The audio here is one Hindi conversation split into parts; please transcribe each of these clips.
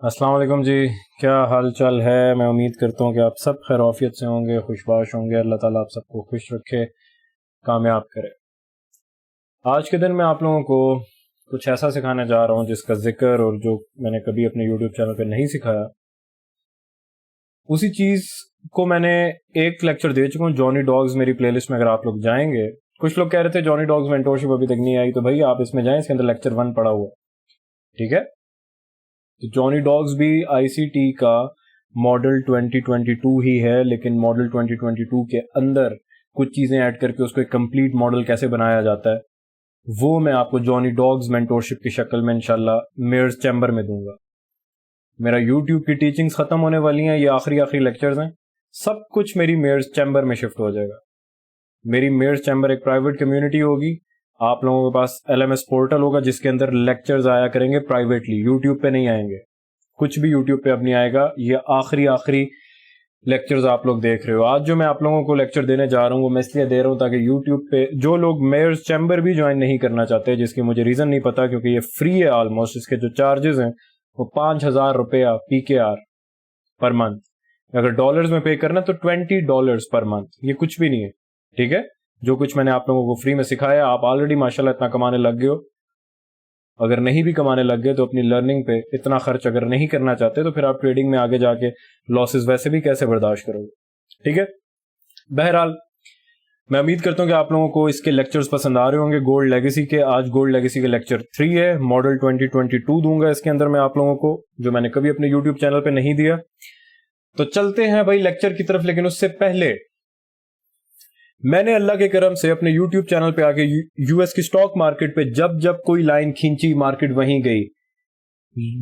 अस्सलाम वालेकुम जी। क्या हाल चाल है। मैं उम्मीद करता हूँ कि आप सब खैर आफियत से होंगे, खुशबाश होंगे। अल्लाह ताला आप सबको खुश रखे, कामयाब करे। आज के दिन मैं आप लोगों को कुछ ऐसा सिखाने जा रहा हूँ जिसका जिक्र और जो मैंने कभी अपने यूट्यूब चैनल पे नहीं सिखाया, उसी चीज़ को मैंने एक लेक्चर दे चुका हूँ जॉनी डॉग्स। मेरी प्लेलिस्ट में अगर आप लोग जाएंगे, कुछ लोग कह रहे थे जॉनी डॉग्स मेंटोरशिप अभी तक नहीं आई, तो भाई आप इसमें जाएं, इसके अंदर लेक्चर 1 पड़ा हुआ, ठीक है। तो जॉनी डॉग्स भी आईसीटी का मॉडल 2022 ही है, लेकिन मॉडल 2022 के अंदर कुछ चीजें ऐड करके उसको एक कंप्लीट मॉडल कैसे बनाया जाता है, वो मैं आपको जॉनी डॉग्स मेंटोरशिप की शक्ल में इंशाल्लाह मेयर्स चैम्बर में दूंगा। मेरा यूट्यूब की टीचिंग्स खत्म होने वाली हैं, ये आखिरी लेक्चर्स हैं, सब कुछ मेरी मेयर्स चैम्बर में शिफ्ट हो जाएगा। मेरी मेयर्स चैम्बर एक प्राइवेट कम्युनिटी होगी। आप लोगों के पास LMS पोर्टल होगा जिसके अंदर लेक्चर्स आया करेंगे प्राइवेटली, यूट्यूब पे नहीं आएंगे, कुछ भी यूट्यूब पे अब नहीं आएगा। ये आखिरी लेक्चर्स आप लोग देख रहे हो। आज जो मैं आप लोगों को लेक्चर देने जा रहा हूँ वो मैं इसलिए दे रहा हूँ ताकि यूट्यूब पे जो लोग मेयर्स चैम्बर भी ज्वाइन नहीं करना चाहते, जिसकी मुझे रीजन नहीं पता, क्योंकि ये फ्री है ऑलमोस्ट, इसके जो चार्जेस हैं वो 5,000 रुपया PKR पर मंथ। अगर डॉलर्स में पे करना तो $20 पर मंथ, ये कुछ भी नहीं है, ठीक है। जो कुछ मैंने आप लोगों को फ्री में सिखाया, आप ऑलरेडी माशाल्लाह इतना कमाने लग गए हो। अगर नहीं भी कमाने लग गए तो अपनी लर्निंग पे इतना खर्च अगर नहीं करना चाहते तो फिर आप ट्रेडिंग में आगे जाके लॉसेस वैसे भी कैसे बर्दाश्त करोगे, ठीक है। बहरहाल मैं उम्मीद करता हूं कि आप लोगों को इसके लेक्चर्स पसंद आ रहे होंगे। गोल्ड लेगेसी के आज गोल्ड लेगेसी के लेक्चर 3 है, मॉडल 2022 दूंगा इसके अंदर मैं आप लोगों को, जो मैंने कभी अपने यूट्यूब चैनल पे नहीं दिया। तो चलते हैं भाई लेक्चर की तरफ, लेकिन उससे पहले मैंने अल्लाह के करम से अपने YouTube चैनल पे आके यूएस की स्टॉक मार्केट पे जब जब कोई लाइन खींची मार्केट वहीं गई।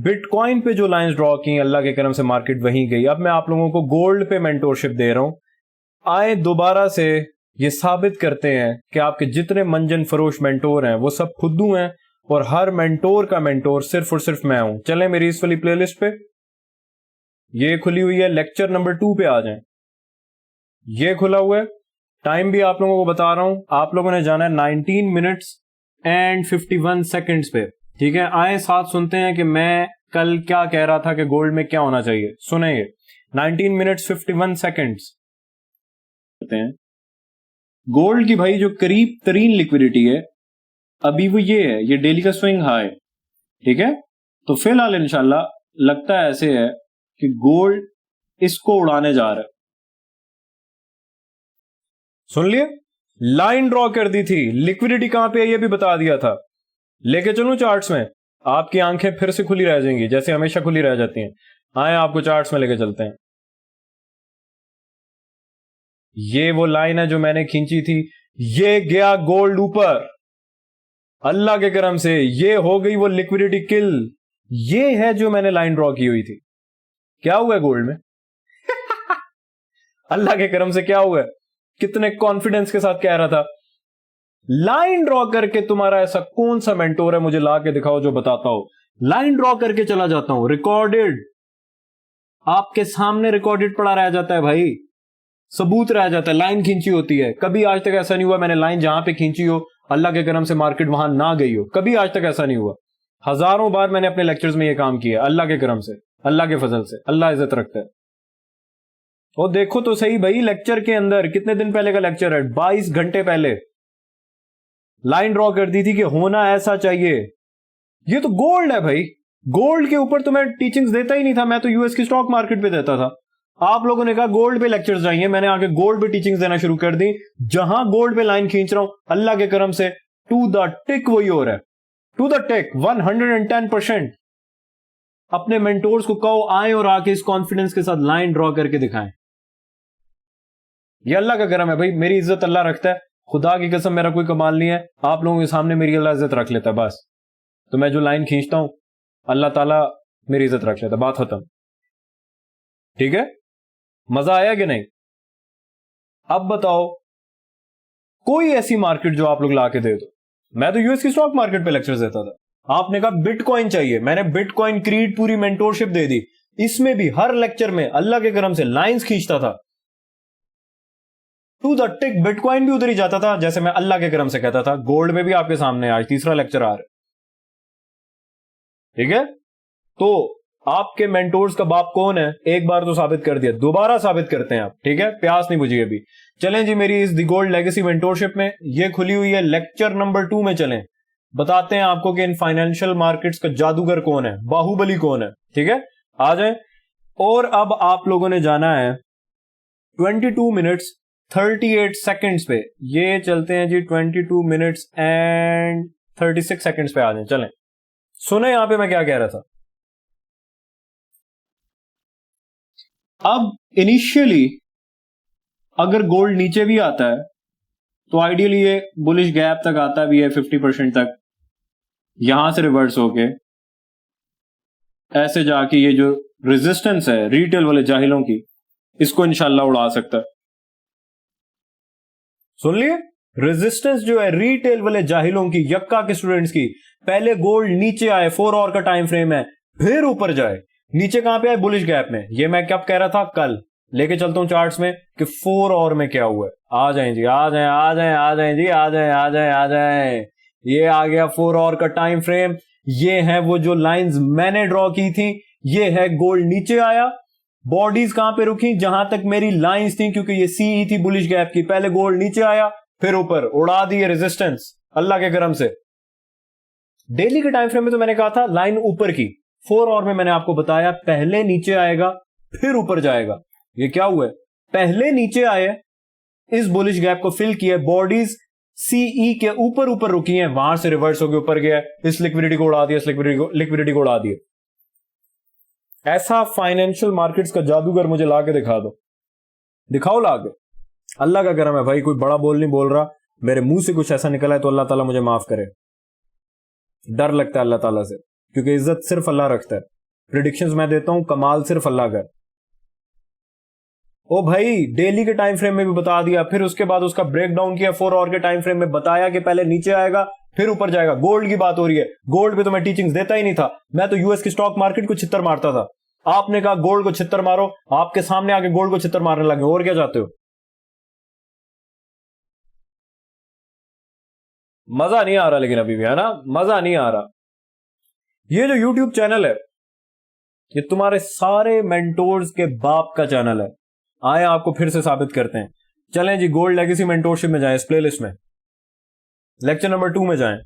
बिटकॉइन पे जो लाइंस ड्रॉ की अल्लाह के करम से मार्केट वहीं गई। अब मैं आप लोगों को गोल्ड पे मेंटोरशिप दे रहा हूं। आए दोबारा से ये साबित करते हैं कि आपके जितने मंजन फरोश मेंटोर हैं वो सब खुद्दू हैं, और हर मेंटोर का मेंटोर सिर्फ और सिर्फ मैं हूं। चलें मेरी इस वाली प्लेलिस्ट पे, ये खुली हुई है, लेक्चर नंबर 2 पे आ जाएं। ये खुला हुआ है, टाइम भी आप लोगों को बता रहा हूं। आप लोगों ने जाना है 19 मिनट्स एंड 51 सेकंड्स पे, ठीक है। आए साथ सुनते हैं कि मैं कल क्या कह रहा था कि गोल्ड में क्या होना चाहिए। सुनेंगे 19 मिनट्स 51 सेकंड्स हैं। गोल्ड की भाई जो करीब तरीन लिक्विडिटी है अभी वो ये है, ये डेली का स्विंग हाई, ठीक है। तो फिलहाल इंशाल्लाह लगता है ऐसे है कि गोल्ड इसको उड़ाने जा रहा है। सुन लिए, लाइन ड्रॉ कर दी थी, लिक्विडिटी कहां पे है ये भी बता दिया था। लेके चलूं चार्ट्स में, आपकी आंखें फिर से खुली रह जाएंगी जैसे हमेशा खुली रह जाती हैं। आए आपको चार्ट्स में लेके चलते हैं। ये वो लाइन है जो मैंने खींची थी, ये गया गोल्ड ऊपर अल्लाह के करम से, ये हो गई वो लिक्विडिटी किल। ये है जो मैंने लाइन ड्रॉ की हुई थी। क्या हुआ है गोल्ड में? अल्लाह के करम से क्या हुआ है? कितने कॉन्फिडेंस के साथ कह रहा था। लाइन ड्रॉ करके तुम्हारा ऐसा कौन सा मेंटोर है मुझे ला के दिखाओ जो बताता हो। लाइन ड्रॉ करके चला जाता हूं, रिकॉर्डेड आपके सामने रिकॉर्डेड पड़ा रह जाता है भाई, सबूत रह जाता है। लाइन खींची होती है, कभी आज तक ऐसा नहीं हुआ मैंने लाइन जहां पे खींची हो अल्लाह के करम से मार्केट वहां ना गई हो, कभी आज तक ऐसा नहीं हुआ। हजारों बार मैंने अपने लेक्चर्स में यह काम किया अल्लाह के करम से, अल्लाह के फजल से। अल्लाह इज्जत रखता है। और देखो तो सही भाई, लेक्चर के अंदर कितने दिन पहले का लेक्चर है, 22 घंटे पहले लाइन ड्रॉ कर दी थी कि होना ऐसा चाहिए। ये तो गोल्ड है भाई, गोल्ड के ऊपर तो मैं टीचिंग्स देता ही नहीं था, मैं तो यूएस की स्टॉक मार्केट पे देता था। आप लोगों ने कहा गोल्ड पे लेक्चर्स चाहिए, मैंने आके गोल्ड पे टीचिंग्स देना शुरू कर दी। जहां गोल्ड पे लाइन खींच रहा हूं अल्लाह के करम से टू द टिक वही हो रहा है, टू द टिक 110%। अपने मेंटोर्स को कहो आए और आके इस कॉन्फिडेंस के साथ लाइन ड्रॉ करके दिखाएं। ये अल्लाह का करम है भाई, मेरी इज्जत अल्लाह रखता है, खुदा की कसम मेरा कोई कमाल नहीं है। आप लोगों के सामने मेरी अल्लाह इज्जत रख लेता है बस। तो मैं जो लाइन खींचता हूं अल्लाह ताला मेरी इज्जत रख लेता, बात खत्म, ठीक है। मजा आया कि नहीं? अब बताओ कोई ऐसी मार्केट जो आप लोग ला के दे दो। मैं तो यूएस की स्टॉक मार्केट पे लेक्चर देता था, आपने कहा बिटकॉइन चाहिए, मैंने बिटकॉइन क्रीड पूरी मेंटोरशिप दे दी। इसमें भी हर लेक्चर में अल्लाह के करम से लाइंस खींचता था, टू द टिक। बिटकॉइन भी उधर ही जाता था जैसे मैं अल्लाह के करम से कहता था। गोल्ड में भी आपके सामने आज तीसरा लेक्चर आ रहा है, ठीक है। तो आपके मेंटोर्स का बाप कौन है, एक बार तो साबित कर दिया, दोबारा साबित करते हैं आप, ठीक है, प्यास नहीं बुझी अभी। चलें जी, मेरी इस द गोल्ड लेगेसी मेंटोरशिप में ये खुली हुई है, लेक्चर नंबर 2 में चलें, बताते हैं आपको कि इन फाइनेंशियल मार्केट्स का जादूगर कौन है, बाहुबली कौन है, ठीक है, आ जाए। और अब आप लोगों ने जाना है 22 मिनट्स 38 सेकंड्स पे, ये चलते हैं जी 22 मिनट्स एंड 36 सेकंड्स पे आ जाए, चलें। सुने यहां पे मैं क्या कह रहा था। अब इनिशियली अगर गोल्ड नीचे भी आता है तो आइडियली ये बुलिश गैप तक आता भी है 50% तक, यहां से रिवर्स होके ऐसे जाके ये जो रेजिस्टेंस है रिटेल वाले जाहिलों की, इसको इंशाल्लाह उड़ा सकता है। सुन लिए, रेजिस्टेंस जो है रिटेल वाले जाहिलों की, यक्का के स्टूडेंट्स की, पहले गोल्ड नीचे आए, 4 आवर का टाइम फ्रेम है, फिर ऊपर जाए। नीचे कहां पे आए, बुलिश गैप में। ये मैं कब कह रहा था, कल लेके चलता हूं चार्ट्स में कि 4 आवर में क्या हुआ है। आ जाए जी, आ जाए, आ जाए, आ जाए जी, आ जाए, आ जाए, आ जाए। ये आ गया 4 आवर का टाइम फ्रेम, ये है वो जो लाइंस मैंने ड्रॉ की थी, ये है गोल्ड नीचे आया, बॉडीज कहां पे रुकी, जहां तक मेरी लाइंस थी, क्योंकि ये सीई थी बुलिश गैप की, पहले गोल्ड नीचे आया फिर ऊपर, उड़ा दी रेजिस्टेंस अल्लाह के करम से। डेली के टाइम फ्रेम में तो मैंने कहा था लाइन ऊपर की, 4 आवर में मैंने आपको बताया पहले नीचे आएगा फिर ऊपर जाएगा। ये क्या हुआ है, पहले नीचे आए, इस बुलिश गैप को फिल किया, बॉडीज सीई के ऊपर ऊपर रुकी हैं, वहां से रिवर्स होकर ऊपर गया, इस लिक्विडिटी को उड़ा दिया, इस लिक्विडिटी को उड़ा दिया। ऐसा फाइनेंशियल मार्केट्स का जादूगर मुझे ला के दिखा दो, दिखाओ ला के। अल्लाह का करम है भाई, कोई बड़ा बोल नहीं बोल रहा, मेरे मुंह से कुछ ऐसा निकला है तो अल्लाह ताला मुझे माफ करे। डर लगता है अल्लाह ताला से, क्योंकि इज्जत सिर्फ अल्लाह रखता है। प्रिडिक्शंस मैं देता हूं, कमाल सिर्फ अल्लाह का। ओ भाई, डेली के टाइम फ्रेम में भी बता दिया, फिर उसके बाद उसका ब्रेक डाउन किया, 4 आवर के टाइम फ्रेम में बताया कि पहले नीचे आएगा फिर ऊपर जाएगा। गोल्ड की बात हो रही है, गोल्ड पे तो मैं टीचिंग्स देता ही नहीं था, मैं तो यूएस की स्टॉक मार्केट को छित्तर मारता था। आपने कहा गोल्ड को छित्तर मारो, आपके सामने आके गोल्ड को छित्तर मारने लगे, और क्या चाहते हो। मजा नहीं आ रहा लेकिन अभी भी, है ना, मजा नहीं आ रहा। ये जो यूट्यूब चैनल है, ये तुम्हारे सारे मेंटोर्स के बाप का चैनल है। आए आपको फिर से साबित करते हैं। चलें जी, गोल्ड लेगेसी मेंटोरशिप में जाएं, इस प्लेलिस्ट में लेक्चर नंबर 2 में जाएं,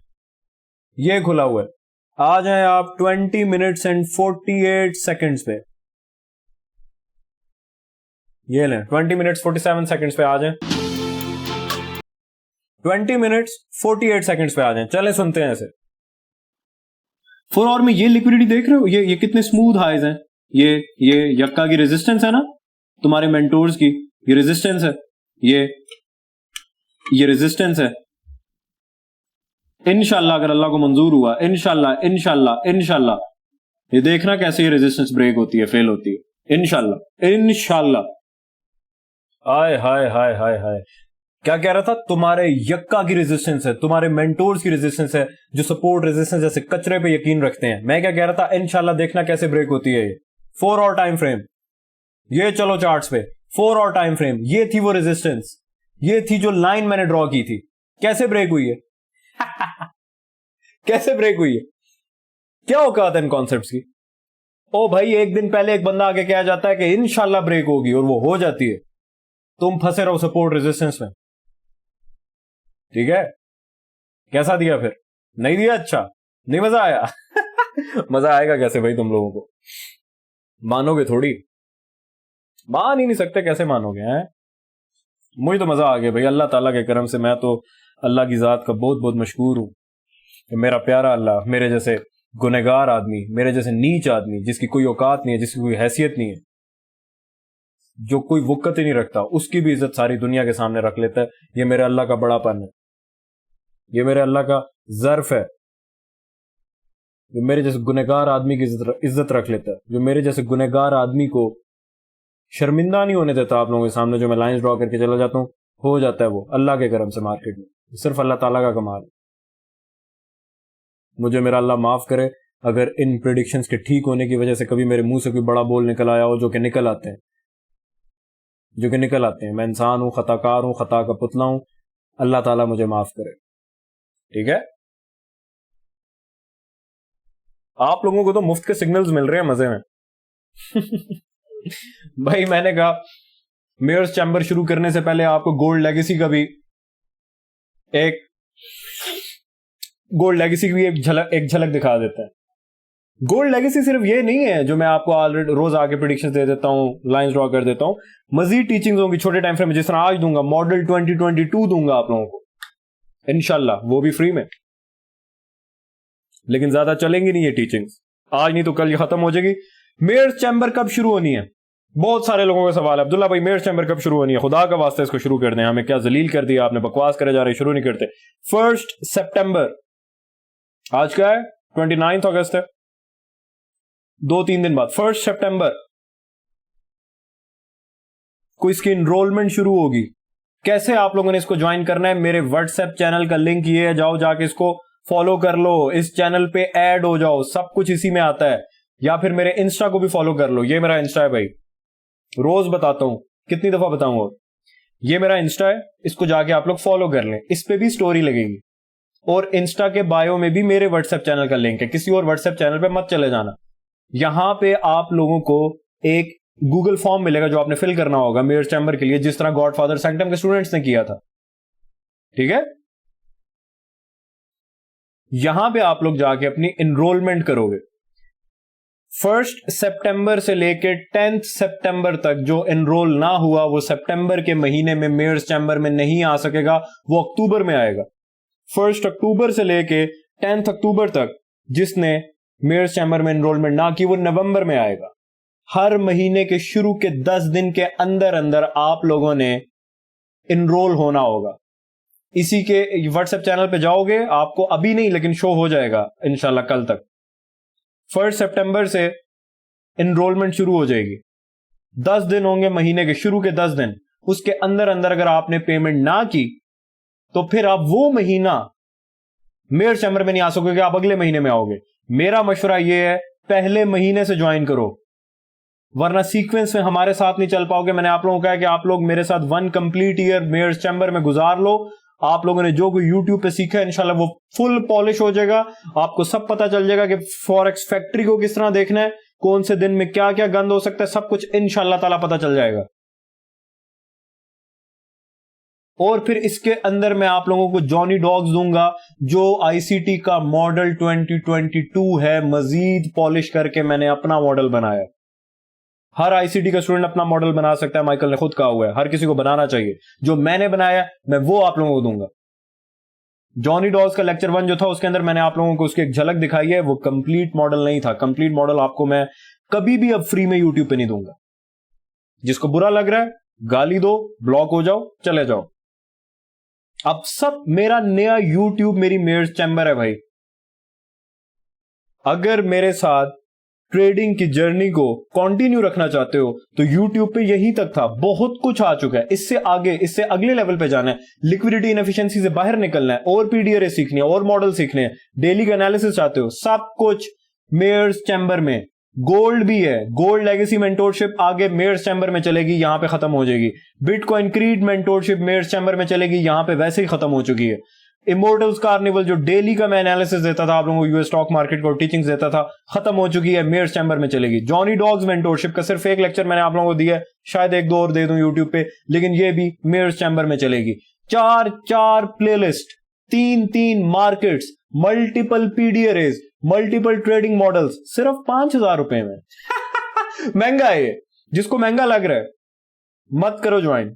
ये खुला हुआ है। आ जाएं आप 20 मिनट्स एंड 48 सेकंड्स पे, ये लें 20 मिनट्स 47 सेकंड्स पे आ जाएं, 20 मिनट्स 48 सेकंड्स पे आ जाएं। चलें सुनते हैं ऐसे। 4 आवर में ये लिक्विडिटी देख रहे हो, ये कितने स्मूथ हाइज हैं। ये यक्का की रेजिस्टेंस है ना, तुम्हारे मेंटोर्स की ये रेजिस्टेंस है, ये रेजिस्टेंस है। इंशाल्लाह अगर अल्लाह को मंजूर हुआ, इंशाल्लाह इंशाल्लाह इंशाल्लाह, ये देखना कैसे ये रेजिस्टेंस ब्रेक होती है, फेल होती है, इंशाल्लाह इंशाल्लाह। हाय हाय हाय हाय हाय, क्या कह रहा था, तुम्हारे यक्का की रेजिस्टेंस है, तुम्हारे मेंटोर्स की रेजिस्टेंस है, जो सपोर्ट रेजिस्टेंस जैसे कचरे पे यकीन रखते हैं। मैं क्या कह रहा था, इंशाल्लाह देखना कैसे ब्रेक होती है ये। 4 आवर टाइम फ्रेम, ये चलो चार्ट्स पे, 4 आवर टाइम फ्रेम, ये थी वो रेजिस्टेंस, ये थी जो लाइन मैंने ड्रॉ की थी, कैसे ब्रेक हुई है कैसे ब्रेक हुई है, क्या औकात है इन कॉन्सेप्ट्स की। ओ भाई, एक दिन पहले एक बंदा आके कह जाता है कि इंशाल्लाह ब्रेक होगी, और वो हो जाती है, तुम फंसे रहो सपोर्ट रेजिस्टेंस में, ठीक है। कैसा दिया फिर, नहीं दिया, अच्छा नहीं मजा आया मजा आएगा कैसे भाई, तुम लोगों को मानोगे थोड़ी, मान ही नहीं सकते, कैसे मानोगे हैं। मुझे तो मजा आ गया भाई, अल्लाह ताला के करम से। मैं तो अल्लाह की जात का बहुत बहुत मशकूर हूं कि मेरा प्यारा अल्लाह मेरे जैसे गुनहगार आदमी, मेरे जैसे नीच आदमी, जिसकी कोई औकात नहीं है, जिसकी कोई हैसियत नहीं है, जो कोई वक़्त ही नहीं रखता, उसकी भी इज्जत सारी दुनिया के सामने रख लेता है। ये मेरे अल्लाह का बड़ापन है, ये मेरे अल्लाह का ज़र्फ है, जो मेरे जैसे गुनहगार आदमी की इज्जत रख लेता है, जो मेरे जैसे गुनहगार आदमी को शर्मिंदा नहीं होने देता आप लोगों के सामने। जो मैं लाइंस ड्रॉ करके चला जाता हूँ, हो जाता है वो अल्लाह के करम से मार्केट में, सिर्फ अल्लाह ताला का कमाल है। मुझे मेरा अल्लाह माफ करे अगर इन प्रेडिक्शंस के ठीक होने की वजह से कभी मेरे मुंह से कोई बड़ा बोल निकल आया हो, जो कि निकल आते हैं, जो कि निकल आते हैं। मैं इंसान हूं, खताकार हूं, खता का पुतला हूं, अल्लाह ताला मुझे माफ करे, ठीक है। आप लोगों को तो मुफ्त के सिग्नल्स मिल रहे हैं मजे में। भाई मैंने कहा मेयर्स चैम्बर शुरू करने से पहले आपको गोल्ड लेगेसी का भी एक झलक दिखा देते हैं। गोल्ड लेगेसी सिर्फ ये नहीं है जो मैं आपको ऑलरेडी रोज आके प्रेडिक्शंस दे देता हूं, लाइंस ड्रॉ कर देता हूं। मजीद टीचिंग्स होंगी छोटे टाइम फ्रेम में, जिस तरह आज दूंगा, मॉडल 2022 दूंगा आप लोगों को इंशाल्लाह, वो भी फ्री में। लेकिन ज्यादा चलेंगी नहीं ये टीचिंग्स, आज नहीं तो कल ये खत्म हो जाएगी। मेयर्स चैम्बर कब शुरू होनी है? बहुत सारे लोगों का सवाल है, अब्दुल्ला भाई मेयर्स चैम्बर कब शुरू होनी है? खुदा का वास्ते इसको शुरू कर दें, हमें क्या जलील कर दिया आपने, बकवास करे जा रहे, शुरू नहीं करते। 1 सितंबर, आज क्या है? 29 अगस्त है, 2-3 दिन बाद 1 सितंबर को इसकी इनरोलमेंट शुरू होगी। कैसे आप लोगों ने इसको ज्वाइन करना है? मेरे व्हाट्सएप चैनल का लिंक ये है, जाओ जाके इसको फॉलो कर लो, इस चैनल पे ऐड हो जाओ, सब कुछ इसी में आता है। या फिर मेरे इंस्टा को भी फॉलो कर लो, ये मेरा इंस्टा है भाई, रोज बताता हूं, कितनी दफा बताऊंगा, ये मेरा इंस्टा है, इसको जाके आप लोग फॉलो कर लें, इस पे भी स्टोरी लगेगी। और इंस्टा के बायो में भी मेरे व्हाट्सएप चैनल का लिंक है, किसी और व्हाट्सएप चैनल पे मत चले जाना। यहां पे आप लोगों को एक गूगल फॉर्म मिलेगा जो आपने फिल करना होगा मेयर्स चैम्बर के लिए, जिस तरह गॉडफादर सैंक्टम के स्टूडेंट्स ने किया था, ठीक है। यहां पे आप लोग जाके अपनी एनरोलमेंट करोगे। 1 सितंबर से लेकर 10 सितंबर तक जो एनरोल ना हुआ वो सितंबर के महीने में मेयर्स चैम्बर में नहीं आ सकेगा, वो अक्टूबर में आएगा। 1 अक्टूबर से लेकर 10 अक्टूबर तक जिसने मेयर्स चैम्बर में एनरोलमेंट ना की वो नवंबर में आएगा। हर महीने के शुरू के 10 दिन के अंदर अंदर आप लोगों ने एनरोल होना होगा। इसी के व्हाट्सएप चैनल पे जाओगे, आपको अभी नहीं लेकिन शो हो जाएगा इंशाल्लाह कल तक। 1 सितंबर से एनरोलमेंट शुरू हो जाएगी, 10 दिन होंगे महीने के शुरू के 10 दिन, उसके अंदर अंदर अगर आपने पेमेंट ना की तो फिर आप वो महीना मेयर्स चैम्बर में नहीं आ सकोगे, आप अगले महीने में आओगे। मेरा मशवरा यह है पहले महीने से ज्वाइन करो, वरना सीक्वेंस में हमारे साथ नहीं चल पाओगे। मैंने आप लोगों को कहा कि आप लोग मेरे साथ 1 कंप्लीट ईयर मेयर्स चैम्बर में गुजार लो। आप लोगों ने जो कोई यूट्यूब पे सीखा है इंशाल्लाह वो फुल पॉलिश हो जाएगा, आपको सब पता चल जाएगा कि फॉरेक्स फैक्ट्री को किस तरह देखना है, कौन से दिन में क्या क्या गंद हो सकता है, सब कुछ इंशाल्लाह ताला पता चल जाएगा। और फिर इसके अंदर मैं आप लोगों को जॉनी डॉग्स दूंगा जो आईसीटी का मॉडल 2022 है, मजीद पॉलिश करके मैंने अपना मॉडल बनाया। हर आईसीटी का स्टूडेंट अपना मॉडल बना सकता है, माइकल ने खुद कहा हुआ है, हर किसी को बनाना चाहिए। जो मैंने बनाया मैं वो आप लोगों को दूंगा। जॉनी डॉग्स का लेक्चर 1 जो था उसके अंदर मैंने आप लोगों को उसकी एक झलक दिखाई है, वो कंप्लीट मॉडल नहीं था। कंप्लीट मॉडल आपको मैं कभी भी अब फ्री में यूट्यूब पे नहीं दूंगा। जिसको बुरा लग रहा है गाली दो, ब्लॉक हो जाओ, चले जाओ। अब सब मेरा नया यूट्यूब मेरी मेयर्स चैम्बर है भाई। अगर मेरे साथ ट्रेडिंग की जर्नी को कंटिन्यू रखना चाहते हो तो यूट्यूब पे यही तक था, बहुत कुछ आ चुका है। इससे आगे, इससे अगले लेवल पे जाना है, लिक्विडिटी इनएफिशिएंसी से बाहर निकलना है, और पीडीआरए सीखनी है, और मॉडल सीखने हैं, डेली का एनालिसिस चाहते हो, सब कुछ मेयर्स चैम्बर में। गोल्ड भी है, गोल्ड लेगेसी मेंटोरशिप आगे मेयर्स चैम्बर में चलेगी, यहां पे खत्म हो जाएगी। Bitcoin creed mentorship mayor's chamber में चलेगी, यहां पे वैसे ही खत्म हो चुकी है। इमोर्टल्स कार्निवल जो डेली का मैं एनालिसिस देता था आप लोगों को, यूएस स्टॉक मार्केट को टीचिंग्स देता था, खत्म हो चुकी है, मेयर्स चैम्बर में चलेगी। जॉनी डॉग्स मेंटोरशिप का सिर्फ एक लेक्चर मैंने आप लोगों को दिया है, शायद 1-2 और दे दूं यूट्यूब पे, लेकिन ये भी मेयर्स चैम्बर में चलेगी। 4 playlist, 3 markets, multiple PDRs, multiple trading models, सिर्फ 5,000 रुपए में। महंगा है ये, जिसको महंगा लग रहा है मत करो ज्वाइन।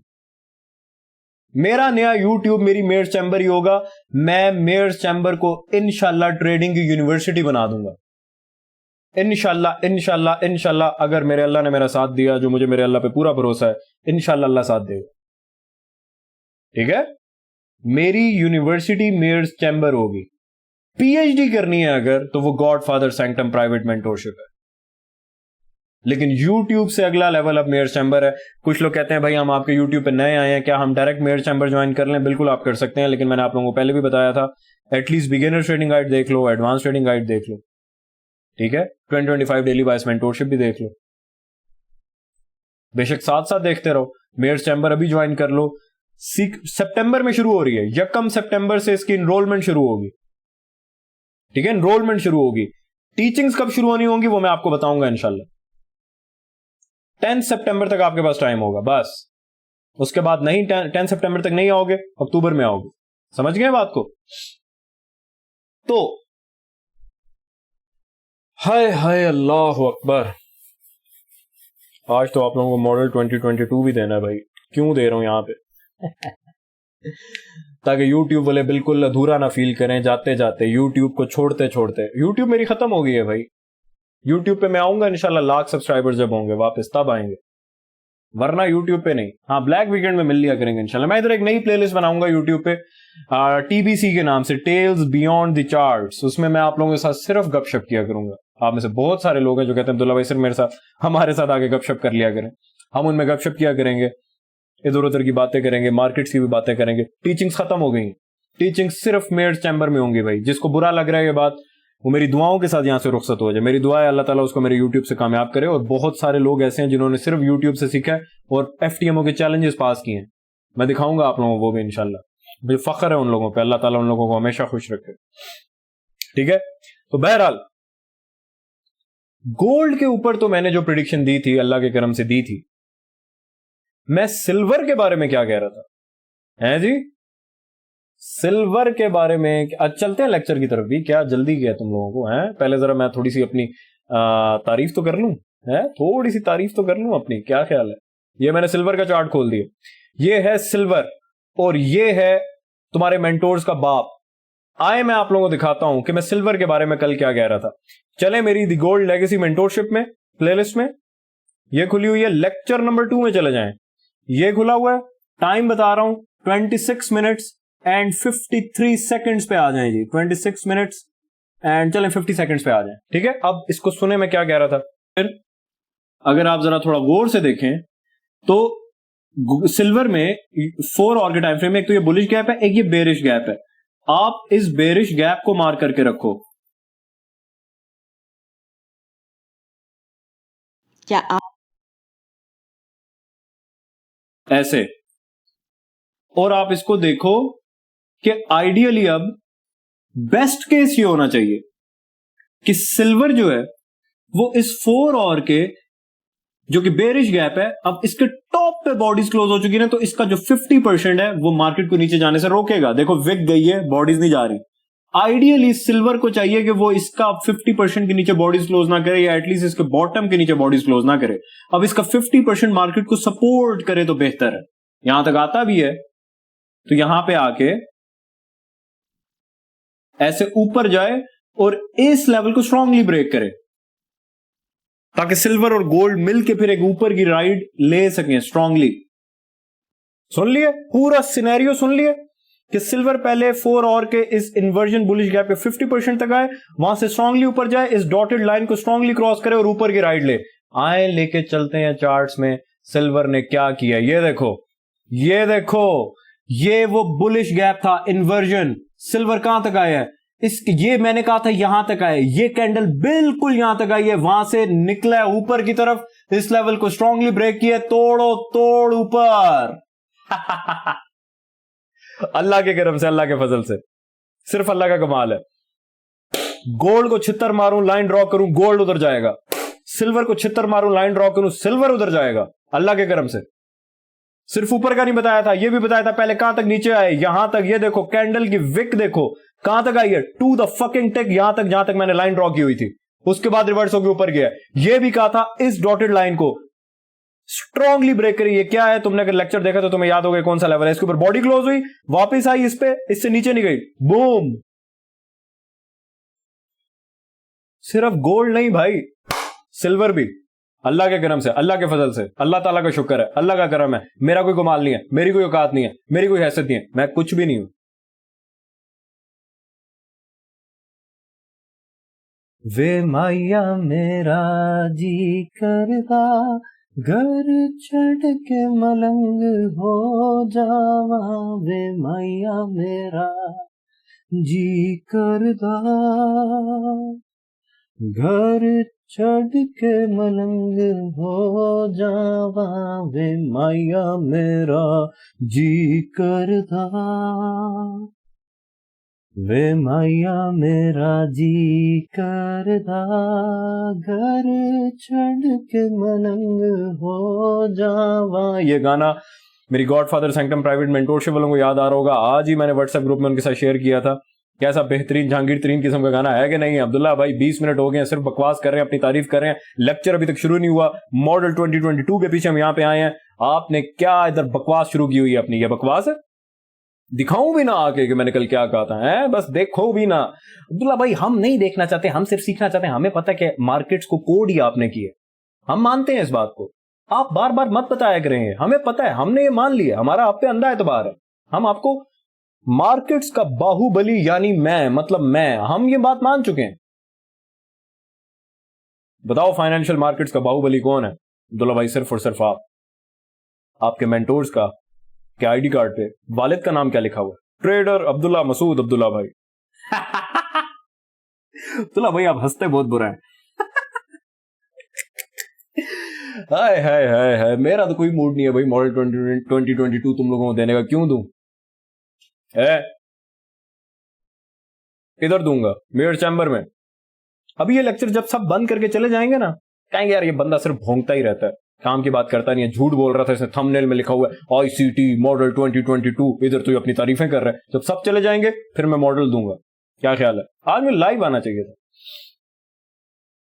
मेरा नया यूट्यूब मेरी मेयर्स चैम्बर ही होगा। मैं मेयर्स चैम्बर को इंशाल्लाह ट्रेडिंग की यूनिवर्सिटी बना दूंगा, इंशाल्लाह इंशाल्लाह इंशाल्लाह। अगर मेरे अल्लाह ने मेरा साथ दिया, जो मुझे मेरे अल्लाह पे पूरा भरोसा है, इंशाल्लाह अल्लाह साथ देगा, ठीक है। मेरी यूनिवर्सिटी मेयर्स चैम्बर होगी। पीएचडी करनी है अगर, तो वो गॉडफादर सैंक्टम प्राइवेट मेंटोरशिप है। लेकिन YouTube से अगला लेवल अब मेयर्स चैम्बर है। कुछ लोग कहते हैं भाई हम आपके YouTube पे नए आए हैं, क्या हम डायरेक्ट मेयर्स चैम्बर ज्वाइन कर लें? बिल्कुल आप कर सकते हैं, लेकिन मैंने आप लोगों को पहले भी बताया था, एटलीस्ट बिगिनर ट्रेडिंग गाइड देख लो, एडवांस ट्रेडिंग गाइड देख लो, ठीक है। 2025 डेली बायस मेंटोरशिप भी देख लो, बेशक साथ साथ देखते रहो। मेयर्स चैम्बर अभी ज्वाइन कर लो। सितंबर में शुरू हो रही है, 1 सितंबर से इसकी एनरोलमेंट शुरू होगी, ठीक है। एनरोलमेंट शुरू होगी। टीचिंग्स कब शुरू होनी होंगी वो मैं आपको बताऊंगा इंशाल्लाह। 10 सितंबर तक आपके पास टाइम होगा बस। उसके बाद नहीं, 10 सितंबर तक नहीं आओगे, अक्टूबर में आओगे। समझ गए बात को? तो हाय हाय अल्लाह अकबर। आज तो आप लोगों को मॉडल 2022 भी देना है भाई। क्यों दे रहा हूं यहां पे ताकि YouTube वाले बिल्कुल अधूरा ना फील करें जाते जाते, YouTube को छोड़ते छोड़ते। YouTube मेरी खत्म हो गई है भाई। YouTube पे मैं आऊंगा इंशाल्लाह, लाख सब्सक्राइबर जब होंगे वापस तब आएंगे, वरना YouTube पे नहीं। हाँ, ब्लैक वीकेंड में मिल लिया करेंगे इंशाल्लाह। मैं इधर एक नई प्लेलिस्ट बनाऊंगा YouTube पे, TBC के नाम से, टेल्स बियॉन्ड द चार्ट्स। उसमें मैं आप लोगों के साथ सिर्फ गपशप किया करूंगा। आप में से बहुत सारे लोग हैं जो कहते हैं अब्दुल्ला भाई सिर्फ मेरे साथ, हमारे साथ आगे गपशप कर लिया करें। हम उनमें गपशप किया करेंगे, इधर उधर की बातें करेंगे, मार्केट्स की भी बातें करेंगे। टीचिंग्स खत्म हो गई। टीचिंग सिर्फ मेड्स चैम्बर में होंगी भाई। जिसको बुरा लग रहा है ये बात, वो मेरी दुआओं के साथ यहां से रुखसत हो जाए। मेरी दुआ है अल्लाह ताला उसको मेरे यूट्यूब से कामयाब करे। और बहुत सारे लोग ऐसे हैं जिन्होंने सिर्फ यूट्यूब से सीखा है और FTMO के चैलेंजेस पास किए हैं। मैं दिखाऊंगा आप लोगों को वो भी इंशाल्लाह। मुझे फख्र है उन लोगों पे। अल्लाह ताला उन लोगों को हमेशा खुश रखे। ठीक है, तो बहरहाल गोल्ड के ऊपर तो मैंने जो प्रिडिक्शन दी थी अल्लाह के करम से दी थी। मैं सिल्वर के बारे में क्या कह रहा था है जी? सिल्वर के बारे में आज चलते हैं लेक्चर की तरफ भी। क्या जल्दी किया तुम लोगों को है? पहले जरा मैं थोड़ी सी अपनी तारीफ तो कर लूं, है थोड़ी सी तारीफ तो कर लूं अपनी। क्या ख्याल है? ये मैंने सिल्वर का चार्ट खोल दिया। ये है सिल्वर और ये है तुम्हारे मेंटोर्स का बाप। आए मैं आप लोगों को दिखाता हूं कि मैं सिल्वर के बारे में कल क्या कह रहा था। चले मेरी द गोल्ड लेगेसी मेंटोरशिप में, प्लेलिस्ट में ये खुली हुई है। लेक्चर नंबर 2 में चले जाएं। ये खुला हुआ है। टाइम बता रहा हूं 26 मिनट्स एंड 53 सेकंड्स पे आ जाएं जी। 26 मिनट्स एंड चलें 50 सेकंड्स पे आ जाएं। ठीक है, अब इसको सुने मैं क्या कह रहा था। फिर अगर आप जरा थोड़ा गौर से देखें तो सिल्वर में 4 और के टाइम फ्रेम में एक तो ये बुलिश गैप है, एक ये बेरिश गैप है। आप इस बेरिश गैप को मार्क करके रखो। क्या आप ऐसे, और आप इसको देखो कि आइडियली अब बेस्ट केस ये होना चाहिए कि सिल्वर जो है वो इस 4 और के जो कि बेरिश गैप है, अब इसके टॉप पे बॉडीज क्लोज हो चुकी है, तो इसका जो 50% है वो मार्केट को नीचे जाने से रोकेगा। देखो विक गई है, बॉडीज नहीं जा रही। आइडियली सिल्वर को चाहिए कि वो इसका 50% के नीचे बॉडीज क्लोज ना करे, या एटलीस्ट इसके बॉटम के नीचे बॉडीज क्लोज ना करे। अब इसका 50% मार्केट को सपोर्ट करे तो बेहतर है। यहां तक आता भी है तो यहां पे आके ऐसे ऊपर जाए और इस लेवल को स्ट्रांगली ब्रेक करे, ताकि सिल्वर और गोल्ड मिलके फिर एक ऊपर की राइड ले सकें स्ट्रांगली। सुन लिए पूरा सिनेरियो? सुन लिए कि सिल्वर पहले 4 और के इस इन्वर्जन बुलिश गैप पे 50% तक आए, वहां से स्ट्रांगली ऊपर जाए, इस डॉटेड लाइन को स्ट्रांगली क्रॉस करे और ऊपर की राइड ले आए। लेके चलते हैं चार्ट्स में सिल्वर ने क्या किया। ये देखो, ये देखो, ये वो बुलिश गैप था, इन्वर्जन। सिल्वर कहां तक आया है? ये मैंने कहा था यहां तक आए। ये कैंडल बिल्कुल यहां तक आई है, वहां से निकला है ऊपर की तरफ, इस लेवल को स्ट्रांगली ब्रेक किया, तोड़ो तोड़ ऊपर अल्लाह के करम से, अल्लाह के फजल से, सिर्फ अल्लाह का कमाल है। गोल्ड को छितर मारूं, लाइन ड्रॉ करूं, गोल्ड उधर जाएगा। सिल्वर को छितर मारूं, लाइन ड्रॉ करूं, सिल्वर उधर जाएगा अल्लाह के करम से। सिर्फ ऊपर का नहीं बताया था, यह भी बताया था पहले कहां तक नीचे आए, यहां तक। ये देखो कैंडल की विक देखो कहां तक आई है, टू द फकिंग टेक, यहां तक जहां तक मैंने लाइन ड्रॉ की हुई थी। उसके बाद रिवर्स होकर ऊपर गया। यह भी कहा था इस डॉटेड लाइन को स्ट्रांगली ब्रेक करी। ये क्या है? तुमने अगर लेक्चर देखा तो तुम्हें याद हो गया कौन सा लेवल है। इसके ऊपर बॉडी क्लोज हुई, वापस आई इस पे, इससे नीचे नहीं गई, बूम। सिर्फ गोल्ड नहीं भाई, सिल्वर भी अल्लाह के करम से, अल्लाह के फजल से, अल्लाह ताला का शुक्र है, अल्लाह का करम है। मेरा कोई कमाल नहीं है, मेरी कोई औकात नहीं है, मेरी कोई हैसियत नहीं है, मैं कुछ भी नहीं हूं। वे माया मेरा जी करदा, घर चढ़ के मलंग हो जावा। वे माया मेरा जी करदा, घर चढ़ के मलंग हो जावा। वे माया मेरा जी करदा। वे माया मेरा जी करदा घर छड़ के मलंग हो जावा। ये गाना मेरी गॉडफादर सैंक्टम प्राइवेट मेंटोरशिप वालों को याद आ रहा होगा। आज ही मैंने व्हाट्सएप ग्रुप में उनके साथ शेयर किया था। कैसा बेहतरीन जहांगीर तरीन किस्म का गाना है कि नहीं? अब्दुल्ला भाई 20 मिनट हो गए हैं, सिर्फ बकवास कर रहे हैं, अपनी तारीफ कर रहे हैं, लेक्चर अभी तक शुरू नहीं हुआ। मॉडल 2022 के पीछे हम यहाँ पे आए हैं, आपने क्या इधर बकवास शुरू की हुई है अपनी? ये बकवास है? दिखाऊं भी ना आके कि मैंने कल क्या कहा था, है? बस देखो भी ना। अब्दुल्ला भाई हम नहीं देखना चाहते, हम सिर्फ सीखना चाहते हैं। हमें पता है कि मार्केट्स को कोड ही आपने किए, हम मानते हैं इस बात को। आप बार बार मत बताया करेंगे, हमें पता है, हमने ये मान लिया, हमारा आप पे अंधा एतबार है। हम आपको मार्केट्स का बाहुबली यानी मैं हम ये बात मान चुके हैं। बताओ फाइनेंशियल मार्केट्स का बाहुबली कौन है? अब्दुल्ला भाई सिर्फ और सिर्फ आप। आपके मेंटोर्स का के आईडी कार्ड पे वालिद का नाम क्या लिखा हुआ है? ट्रेडर अब्दुल्ला मसूद अब्दुल्ला भाई। अब्दुल्ला भाई आप हंसते बहुत बुरा है। हाय हाय हाय हाय, मेरा तो कोई मूड नहीं है भाई मॉडल 2022 तुम लोगों को देने का। क्यों दूं? है किधर दूंगा? मेयर चैम्बर में। अभी ये लेक्चर जब सब बंद करके चले जाएंगे ना, कहेंगे यार ये बंदा सिर्फ भोंकता ही रहता है, काम की बात करता नहीं है, झूठ बोल रहा था, इसने थंबनेल में लिखा हुआ है ICT मॉडल 2022, इधर तो ये अपनी तारीफें कर रहा है। जब सब चले जाएंगे फिर मैं मॉडल दूंगा। क्या ख्याल है? आज मैं लाइव आना चाहिए था,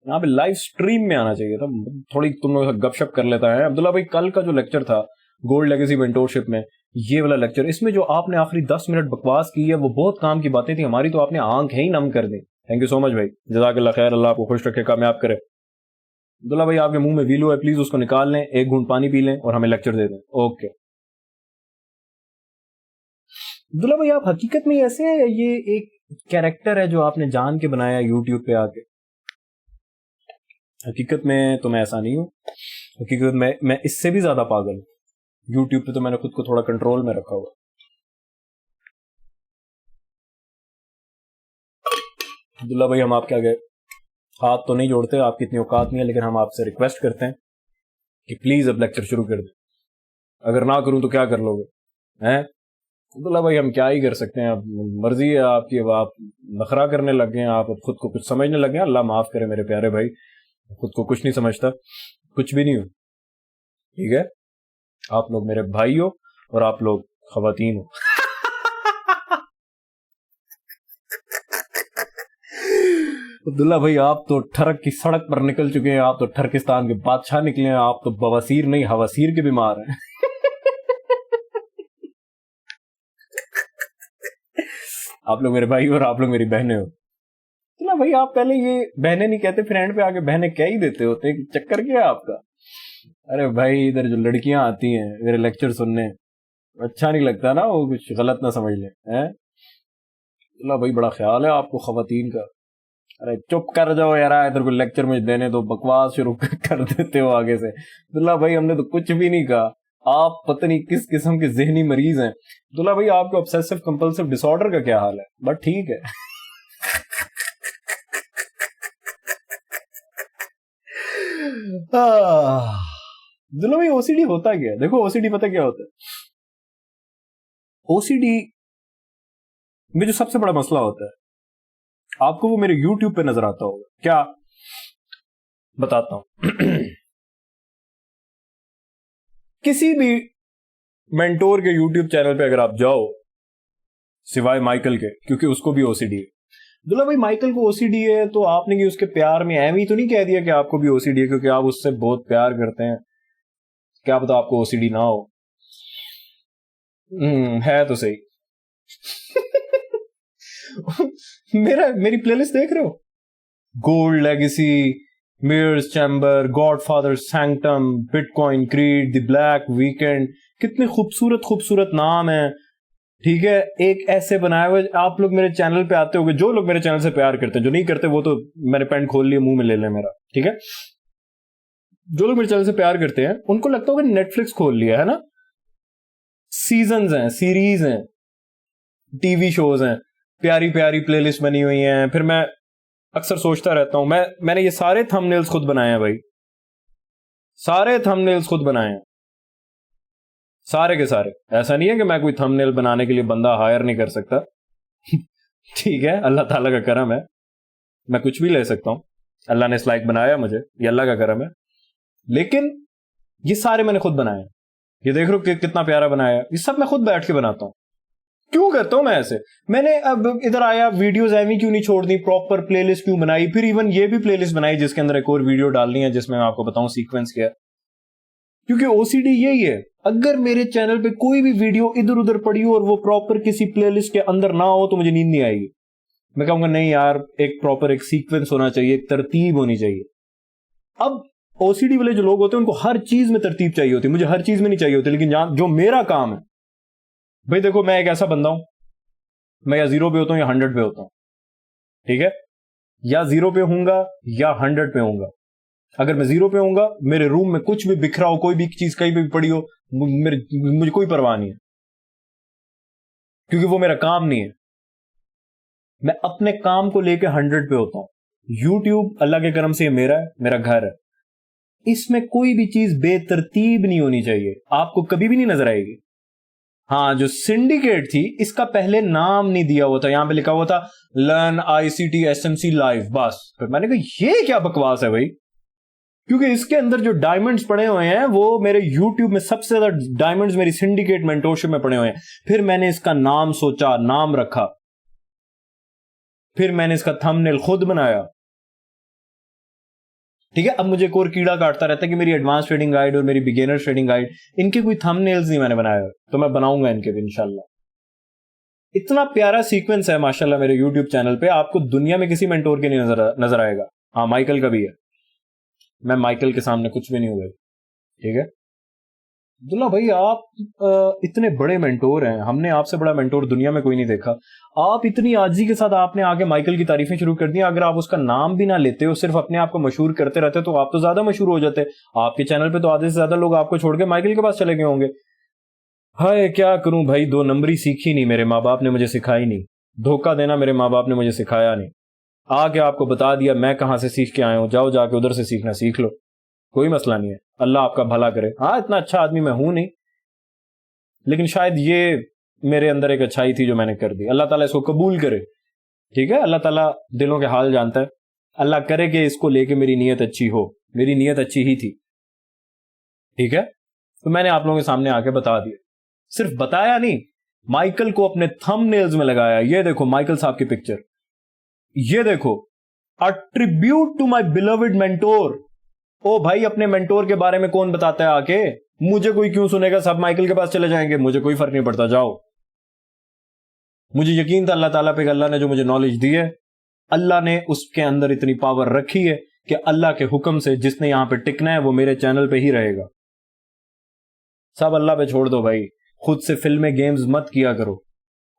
यहाँ पे लाइव स्ट्रीम में आना चाहिए था, थोड़ी तुम लोगों से गपशप कर लेता है। अब्दुल्ला भाई कल का जो लेक्चर था गोल्ड लेगेसी मेंटोरशिप में, ये वाला लेक्चर, इसमें जो आपने आखिरी 10 मिनट बकवास की है वो बहुत काम की बातें थी, हमारी तो आपने आंखें ही नम कर दी। थैंक यू सो मच भाई, जज़ाकल्लाह खैर, अल्लाह आपको खुश रखे, कामयाब करे। अब्दुल्ला भाई आपके मुंह में वीलो है, प्लीज उसको निकाल लें, एक घूंट पानी पी लें और हमें लेक्चर दे दें। ओके अब्दुल्ला भाई आप हकीकत में ऐसे है, ये एक कैरेक्टर है जो आपने जान के बनाया यूट्यूब पे आके? हकीकत में तो मैं ऐसा नहीं हूं, हकीकत में मैं इससे भी ज्यादा पागल हूं। यूट्यूब पे तो मैंने खुद को थोड़ा कंट्रोल में रखा हुआ। अब्दुल्ला भाई हम आपके आगे हाथ तो नहीं जोड़ते, आपकी इतनी औकात नहीं है, लेकिन हम आपसे रिक्वेस्ट करते हैं कि प्लीज अब लेक्चर शुरू कर दें। अगर ना करूं तो क्या कर लोगे? हैं अब्दुल्ला भाई हम क्या ही कर सकते हैं, अब मर्जी है आपकी, अब आप नखरा करने लग गए हैं, आप अब खुद को कुछ समझने लग गए हैं। अल्लाह माफ करे मेरे प्यारे भाई, खुद को कुछ नहीं समझता, कुछ भी नहीं हो, ठीक है? आप लोग मेरे भाई हो और आप लोग खवातीन हो। अब्दुल्ला भाई आप तो ठरक की सड़क पर निकल चुके हैं, आप तो ठरकिस्तान के बादशाह निकले हैं, आप तो बवासीर नहीं हवासीर के बीमार हैं। आप लोग मेरे भाई और आप लोग मेरी बहनें हो। अब्दुल्ला भाई आप पहले ये बहनें नहीं कहते, फिर एंड पे आके बहनें कह ही देते होते, चक्कर क्या है आपका? अरे भाई इधर जो लड़कियां आती हैं मेरे लेक्चर सुनने, अच्छा नहीं लगता ना, वो कुछ गलत ना समझ ले, हैं? अब्दुल्ला भाई बड़ा ख्याल है आपको खवातीन का। अरे चुप कर जाओ यार, इधर को लेक्चर में देने दो, बकवास शुरू कर देते हो आगे से। अब्दुल्ला भाई हमने तो कुछ भी नहीं कहा, आप पता नहीं किस किस्म के जहनी मरीज हैं। अब्दुल्ला भाई आपको ऑब्सेसिव कंपल्सिव डिसऑर्डर का क्या हाल है? बट ठीक है। अब्दुल्ला भाई ओसीडी होता क्या है? देखो ओसीडी पता क्या होता है? ओसीडी में जो सबसे बड़ा मसला होता है, आपको वो मेरे YouTube पे नजर आता होगा क्या? बताता हूं। किसी भी मेंटोर के YouTube चैनल पे अगर आप जाओ, सिवाय माइकल के, क्योंकि उसको भी ओसीडी है। दुल्ला भाई माइकल को ओसीडी है तो आपने कि उसके प्यार में एम ही तो नहीं कह दिया कि आपको भी ओसीडी है, क्योंकि आप उससे बहुत प्यार करते हैं, क्या पता आपको ओसीडी ना हो। है तो सही। मेरी प्लेलिस्ट देख रहे हो? Gold legacy, mayor's chamber, godfather sanctum, bitcoin creed, the black weekend, कितने खूबसूरत खूबसूरत नाम है, ठीक है? एक ऐसे बनाए हुए, आप लोग मेरे चैनल पे आते होगे, जो लोग मेरे चैनल से प्यार करते हैं, जो नहीं करते वो तो मैंने पैंट खोल लिया, मुंह में ले लें मेरा, ठीक है? जो लोग मेरे चैनल से प्यार करते हैं उनको लगता होगा नेटफ्लिक्स खोल लिया है ना, सीजन्स हैं, सीरीज हैं, टीवी शोज हैं, प्यारी प्यारी प्लेलिस्ट बनी हुई हैं। फिर मैं अक्सर सोचता रहता हूं, मैंने ये सारे थंबनेल्स खुद बनाए हैं भाई, सारे थंबनेल्स खुद बनाए हैं, सारे के सारे। ऐसा नहीं है कि मैं कोई थंबनेल बनाने के लिए बंदा हायर नहीं कर सकता। ठीक है, अल्लाह ताला का करम है, मैं कुछ भी ले सकता हूं। अल्लाह ने इस लायक बनाया मुझे, ये अल्लाह का करम है। लेकिन ये सारे मैंने खुद बनाए। ये देख रहे हो कि कितना प्यारा बनाया, ये सब मैं खुद बैठ के बनाता हूं। क्यों करता हूं मैं ऐसे? मैंने अब इधर आया, वीडियोस एवी क्यों नहीं छोड़ दी, प्रॉपर प्लेलिस्ट क्यों बनाई, फिर इवन ये भी प्लेलिस्ट बनाई जिसके अंदर एक और वीडियो डालनी है जिसमें मैं आपको बताऊं सीक्वेंस क्या है। क्योंकि ओसीडी यही है, अगर मेरे चैनल पे कोई भी वीडियो इधर उधर पड़ी हो और वो प्रॉपर किसी प्लेलिस्ट के अंदर ना हो तो मुझे नींद नहीं आएगी। मैं कहूंगा नहीं यार, एक प्रॉपर एक सीक्वेंस होना चाहिए, एक तरतीब होनी चाहिए। अब ओसीडी वाले जो लोग होते हैं उनको हर चीज में तरतीब चाहिए होती है, मुझे हर चीज में नहीं चाहिए होती। लेकिन जो मेरा काम है भाई, देखो मैं एक ऐसा बंदा हूं, मैं या 0 पे होता हूं या 100 पे होता हूं, ठीक है? या 0 पे होऊंगा या 100 पे होऊंगा। अगर मैं 0 पे होऊंगा, मेरे रूम में कुछ भी बिखरा हो, कोई भी चीज कहीं पे भी पड़ी हो, मुझे कोई परवाह नहीं है, क्योंकि वो मेरा काम नहीं है। मैं अपने काम को लेकर 100 पे होता हूं। यूट्यूब अल्लाह के करम से ये मेरा है, मेरा घर है। इसमें कोई भी चीज बेतरतीब नहीं होनी चाहिए, आपको कभी भी नहीं नजर आएगी। हाँ, जो सिंडिकेट थी इसका पहले नाम नहीं दिया हुआ था, यहां पे लिखा हुआ था लर्न आईसीटी एसएमसी लाइव, बस। फिर मैंने कहा ये क्या बकवास है भाई, क्योंकि इसके अंदर जो डायमंड्स पड़े हुए हैं वो मेरे यूट्यूब में सबसे ज्यादा डायमंड्स मेरी सिंडिकेट मेंटोरशिप में पड़े हुए हैं। फिर मैंने इसका नाम सोचा, नाम रखा, फिर मैंने इसका थंबनेल खुद बनाया, ठीक है? अब मुझे एक और कीड़ा काटता रहता है कि मेरी एडवांस ट्रेडिंग गाइड और मेरी बिगिनर ट्रेडिंग गाइड, इनके कोई थंबनेल्स नहीं मैंने बनाया, तो मैं बनाऊंगा इनके भी इंशाल्लाह। इतना प्यारा सीक्वेंस है माशाल्लाह मेरे यूट्यूब चैनल पे, आपको दुनिया में किसी मेंटोर के नहीं नजर आएगा। हाँ, माइकल का भी है, मैं माइकल के सामने कुछ भी नहीं हुआ, ठीक है? अब्दुल्ला भाई आप इतने बड़े मेंटोर हैं, हमने आपसे बड़ा मेंटोर दुनिया में कोई नहीं देखा। आप इतनी आजी के साथ आपने आगे माइकल की तारीफें शुरू कर दी। अगर आप उसका नाम भी ना लेते हो, सिर्फ अपने आप को मशहूर करते रहते तो आप तो ज्यादा मशहूर हो जाते। आपके चैनल पे तो आधे से ज्यादा लोग आपको छोड़ के माइकल के पास चले गए होंगे। हाय क्या करूं भाई, 2 नंबरी सीखी नहीं, मेरे माँ बाप ने मुझे सिखाई नहीं। धोखा देना मेरे माँ बाप ने मुझे सिखाया नहीं। आके आपको बता दिया मैं कहां से सीख के आया हूं, जाओ जाके उधर से सीखना सीख लो, कोई मसला नहीं है, अल्लाह आपका भला करे। हाँ, इतना अच्छा आदमी मैं हूं नहीं, लेकिन शायद ये मेरे अंदर एक अच्छाई थी जो मैंने कर दी। अल्लाह ताला इसको कबूल करे, ठीक है? अल्लाह ताला दिलों के हाल जानता है। अल्लाह करे कि इसको लेके मेरी नीयत अच्छी हो, मेरी नीयत अच्छी ही थी, ठीक है? तो मैंने आप लोगों के सामने आके बता दिया, सिर्फ बताया नहीं, माइकल को अपने थंबनेल्स में लगाया। ये देखो माइकल साहब की पिक्चर, ये देखो, a tribute to my beloved mentor. ओ भाई, अपने मेंटोर के बारे में कौन बताता है आके? मुझे कोई क्यों सुनेगा, सब माइकल के पास चले जाएंगे, मुझे कोई फर्क नहीं पड़ता, जाओ। मुझे यकीन था अल्लाह ताला पे, अल्लाह ने जो मुझे नॉलेज दी है, अल्लाह ने उसके अंदर इतनी पावर रखी है कि अल्लाह के हुक्म से जिसने यहां पे टिकना है वो मेरे चैनल पे ही रहेगा। सब अल्लाह पे छोड़ दो भाई, खुद से फिल्में गेम्स मत किया करो,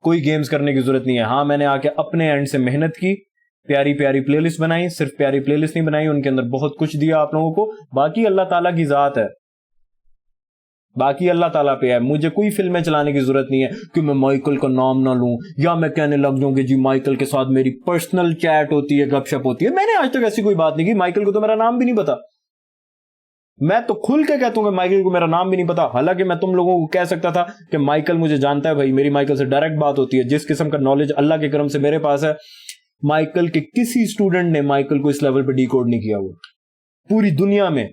कोई गेम्स करने की जरूरत नहीं है। हाँ, मैंने आके अपने एंड से मेहनत की, प्यारी प्यारी प्लेलिस्ट बनाई, सिर्फ प्यारी प्लेलिस्ट नहीं बनाई, उनके अंदर बहुत कुछ दिया आप लोगों को। बाकी अल्लाह ताला की जात है, बाकी अल्लाह ताला पे है। मुझे कोई फिल्में चलाने की जरूरत नहीं है कि मैं माइकल का नाम ना लूं या मैं कहने लग जाऊं कि जी माइकल के साथ मेरी पर्सनल चैट होती है, गपशप होती है। मैंने आज तक ऐसी कोई बात नहीं की। माइकल को तो मेरा नाम भी नहीं पता, मैं तो खुल के कहता हूं कि माइकल को मेरा नाम भी नहीं पता। हालांकि मैं तुम लोगों को कह सकता था कि माइकल मुझे जानता है, भाई मेरी माइकल से डायरेक्ट बात होती है। जिस किस्म का नॉलेज अल्लाह के करम से मेरे पास है, माइकल के किसी स्टूडेंट ने माइकल को इस लेवल पे डिकोड नहीं किया हुआ पूरी दुनिया में।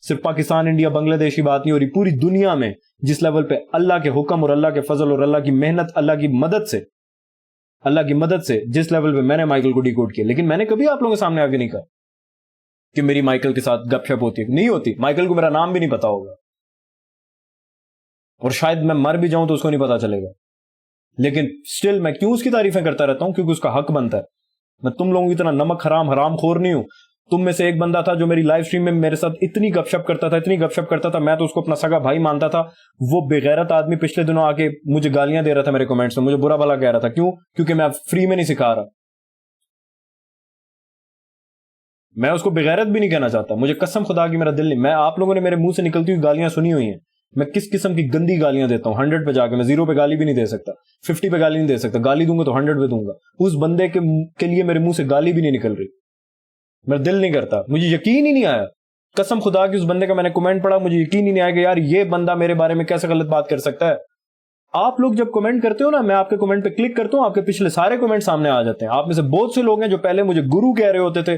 सिर्फ पाकिस्तान, इंडिया, बांग्लादेश की बात नहीं हो रही, पूरी दुनिया में जिस लेवल पे अल्लाह के हुक्म और अल्लाह के फजल और अल्लाह की मेहनत, अल्लाह की मदद से जिस लेवल पे मैंने माइकल को डिकोड किया। लेकिन मैंने कभी आप लोगों के सामने आगे नहीं कहा कि मेरी माइकल के साथ गपशप होती है, नहीं होती। माइकल को मेरा नाम भी नहीं पता होगा और शायद मैं मर भी जाऊं तो उसको नहीं पता चलेगा। लेकिन स्टिल मैं क्यों उसकी तारीफें करता रहता हूं? क्योंकि उसका हक बनता है। मैं तुम लोगों की तरह नमक हराम खोर नहीं हूं। तुम में से एक बंदा था जो मेरी लाइव स्ट्रीम में मेरे साथ इतनी गपशप करता था, मैं तो उसको अपना सगा भाई मानता था। वो बेगैरत आदमी पिछले दिनों आके मुझे गालियां दे रहा था मेरे कमेंट्स में, मुझे बुरा भला कह रहा था। क्यों? क्योंकि मैं फ्री में नहीं सिखा रहा। मैं उसको बेगैरत भी नहीं कहना चाहता, मुझे कसम खुदा की मेरा दिल नहीं। मैं, आप लोगों ने मेरे मुंह से निकलती हुई गालियां सुनी हुई हैं, मैं किस किस्म की गंदी गालियां देता हूं। 100 पे जाके मैं 0 पे गाली भी नहीं दे सकता, 50 पे गाली नहीं दे सकता। गाली दूंगा तो 100 पे दूंगा। उस बंदे के लिए मेरे मुंह से गाली भी नहीं निकल रही, मेरा दिल नहीं करता। मुझे यकीन ही नहीं आया, कसम खुदा की। उस बंदे का मैंने कमेंट पढ़ा, मुझे यकीन ही नहीं आया कि यार ये बंदा मेरे बारे में कैसे गलत बात कर सकता है। आप लोग जब कमेंट करते हो ना, मैं आपके कमेंट पे क्लिक करता हूं, आपके पिछले सारे कमेंट सामने आ जाते हैं। आप में से बहुत से लोग हैं जो पहले मुझे गुरु कह रहे होते थे,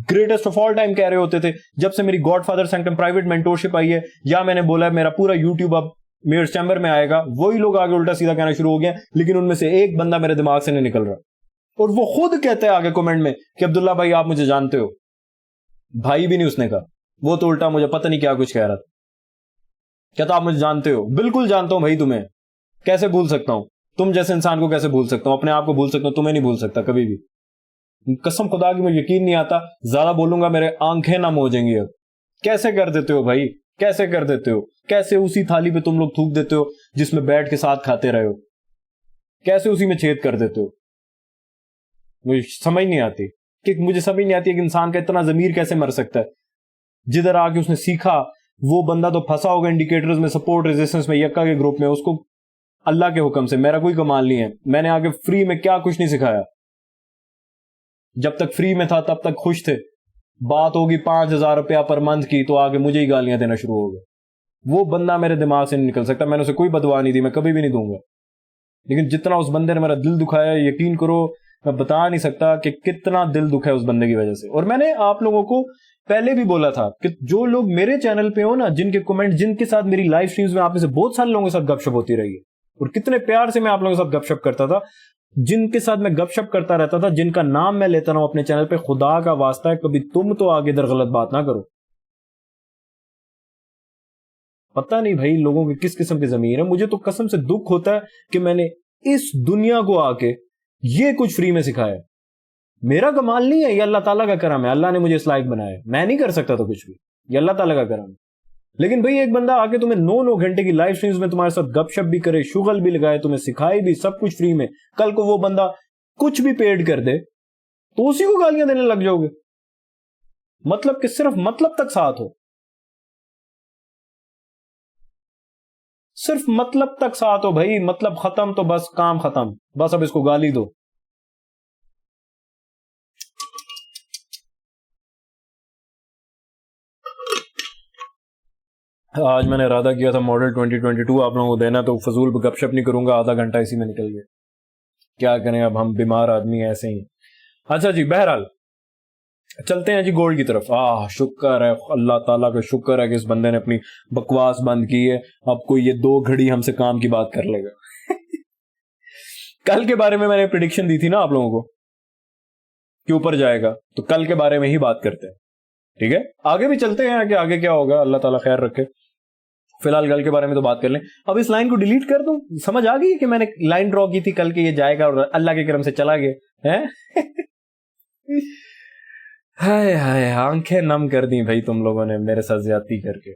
ग्रेटेस्ट ऑफ ऑल टाइम कह रहे होते थे, जब से मेरी गॉडफादर सैंक्टम प्राइवेट मेंटोरशिप आई है, या मैंने बोला है मेरा पूरा यूट्यूब अब मेरे चैम्बर में आएगा, वही लोग आगे उल्टा सीधा कहना शुरू हो गए। लेकिन उनमें से एक बंदा मेरे दिमाग से नहीं निकल रहा, और वो खुद कहता है आगे कमेंट में कि अब्दुल्ला भाई आप मुझे जानते हो। भाई भी नहीं उसने कहा, वो तो उल्टा मुझे पता नहीं क्या कुछ कह रहा था, कहता आप मुझे जानते हो। बिल्कुल जानता हूं भाई, तुम्हें कैसे भूल सकता हूं? तुम जैसे इंसान को कैसे भूल सकता हूं? अपने आप को भूल सकता हूं, तुम्हें नहीं भूल सकता कभी भी। कसम खुदा की मुझे यकीन नहीं आता, ज्यादा बोलूंगा मेरे आंखें नम हो जाएंगी। अब कैसे कर देते हो भाई, कैसे कर देते हो? कैसे उसी थाली पे तुम लोग थूक देते हो जिसमें बैठ के साथ खाते रहे हो? कैसे उसी में छेद कर देते हो? मुझे समझ नहीं आती कि इंसान का इतना जमीर कैसे मर सकता है। जिधर आके उसने सीखा, वो बंदा तो फंसा होगा इंडिकेटर्स में, सपोर्ट रेजिस्टेंस में, यक्का के ग्रुप में। उसको अल्लाह के हुक्म से, मेरा कोई कमाल नहीं है, मैंने आगे फ्री में क्या कुछ नहीं सिखाया। जब तक फ्री में था तब तक खुश थे। बात होगी 5,000 रुपया पर मंथ की तो आगे मुझे ही गालियां देना शुरू हो गए। वो बंदा मेरे दिमाग से नहीं निकल सकता, मैंने उसे कोई बदवा नहीं दी, मैं कभी भी नहीं दूंगा। लेकिन जितना उस बंदे ने मेरा दिल दुखाया, यकीन करो मैं बता नहीं सकता कि कितना दिल दुखा है उस बंदे की वजह से। और मैंने आप लोगों को पहले भी बोला था कि जो लोग मेरे चैनल पे हो ना, जिनके कमेंट, जिनके साथ मेरी लाइव स्ट्रीम्स में आप में से बहुत सारे लोगों के साथ गपशप होती रही है, और कितने प्यार से मैं आप लोगों के साथ गपशप करता था, जिनके साथ मैं गपशप करता रहता था, जिनका नाम मैं लेता रहा अपने चैनल पे, खुदा का वास्ता है कभी तुम तो आगे इधर गलत बात ना करो। पता नहीं भाई लोगों की किस किस्म की जमीन है। मुझे तो कसम से दुख होता है कि मैंने इस दुनिया को आके ये कुछ फ्री में सिखाया। मेरा कमाल नहीं है, ये अल्लाह ताला का करम है। अल्लाह ने मुझे इस लायक बनाया, मैं नहीं कर सकता तो कुछ भी, ये अल्लाह ताला का करम है। लेकिन भाई एक बंदा आके तुम्हें 9-9 घंटे की लाइव स्ट्रीम्स में तुम्हारे साथ गपशप भी करे, शुगल भी लगाए, तुम्हें सिखाए भी, सब कुछ फ्री में, कल को वो बंदा कुछ भी पेड कर दे तो उसी को गालियां देने लग जाओगे। मतलब कि सिर्फ मतलब तक साथ हो, सिर्फ मतलब तक साथ हो भाई, मतलब खत्म तो बस काम खत्म, बस अब इसको गाली दो। आज मैंने इरादा किया था मॉडल 2022 आप लोगों को देना, तो फजूल गपशप नहीं करूंगा, आधा घंटा इसी में निकल गया। क्या करें, अब हम बीमार आदमी ऐसे ही। अच्छा जी, बहरहाल चलते हैं जी गोल्ड की तरफ। शुक्र है, अल्लाह ताला का शुक्र है कि इस बंदे ने अपनी बकवास बंद की है। अब कोई ये 2 घड़ी हमसे काम की बात कर लेगा। कल के बारे में मैंने प्रिडिक्शन दी थी ना आप लोगों को कि ऊपर जाएगा, तो कल के बारे में ही बात करते हैं, ठीक है? आगे भी चलते हैं कि आगे क्या होगा, अल्लाह ताला खैर रखे। फिलहाल कल के बारे में तो बात कर लें। अब इस लाइन को डिलीट कर दूं? समझ आ गई कि मैंने लाइन ड्रॉ की थी कल के, ये जाएगा और अल्लाह के करम से चला गया है। हाय हाय, आंखें नम कर दी भाई तुम लोगों ने मेरे साथ ज्यादती करके।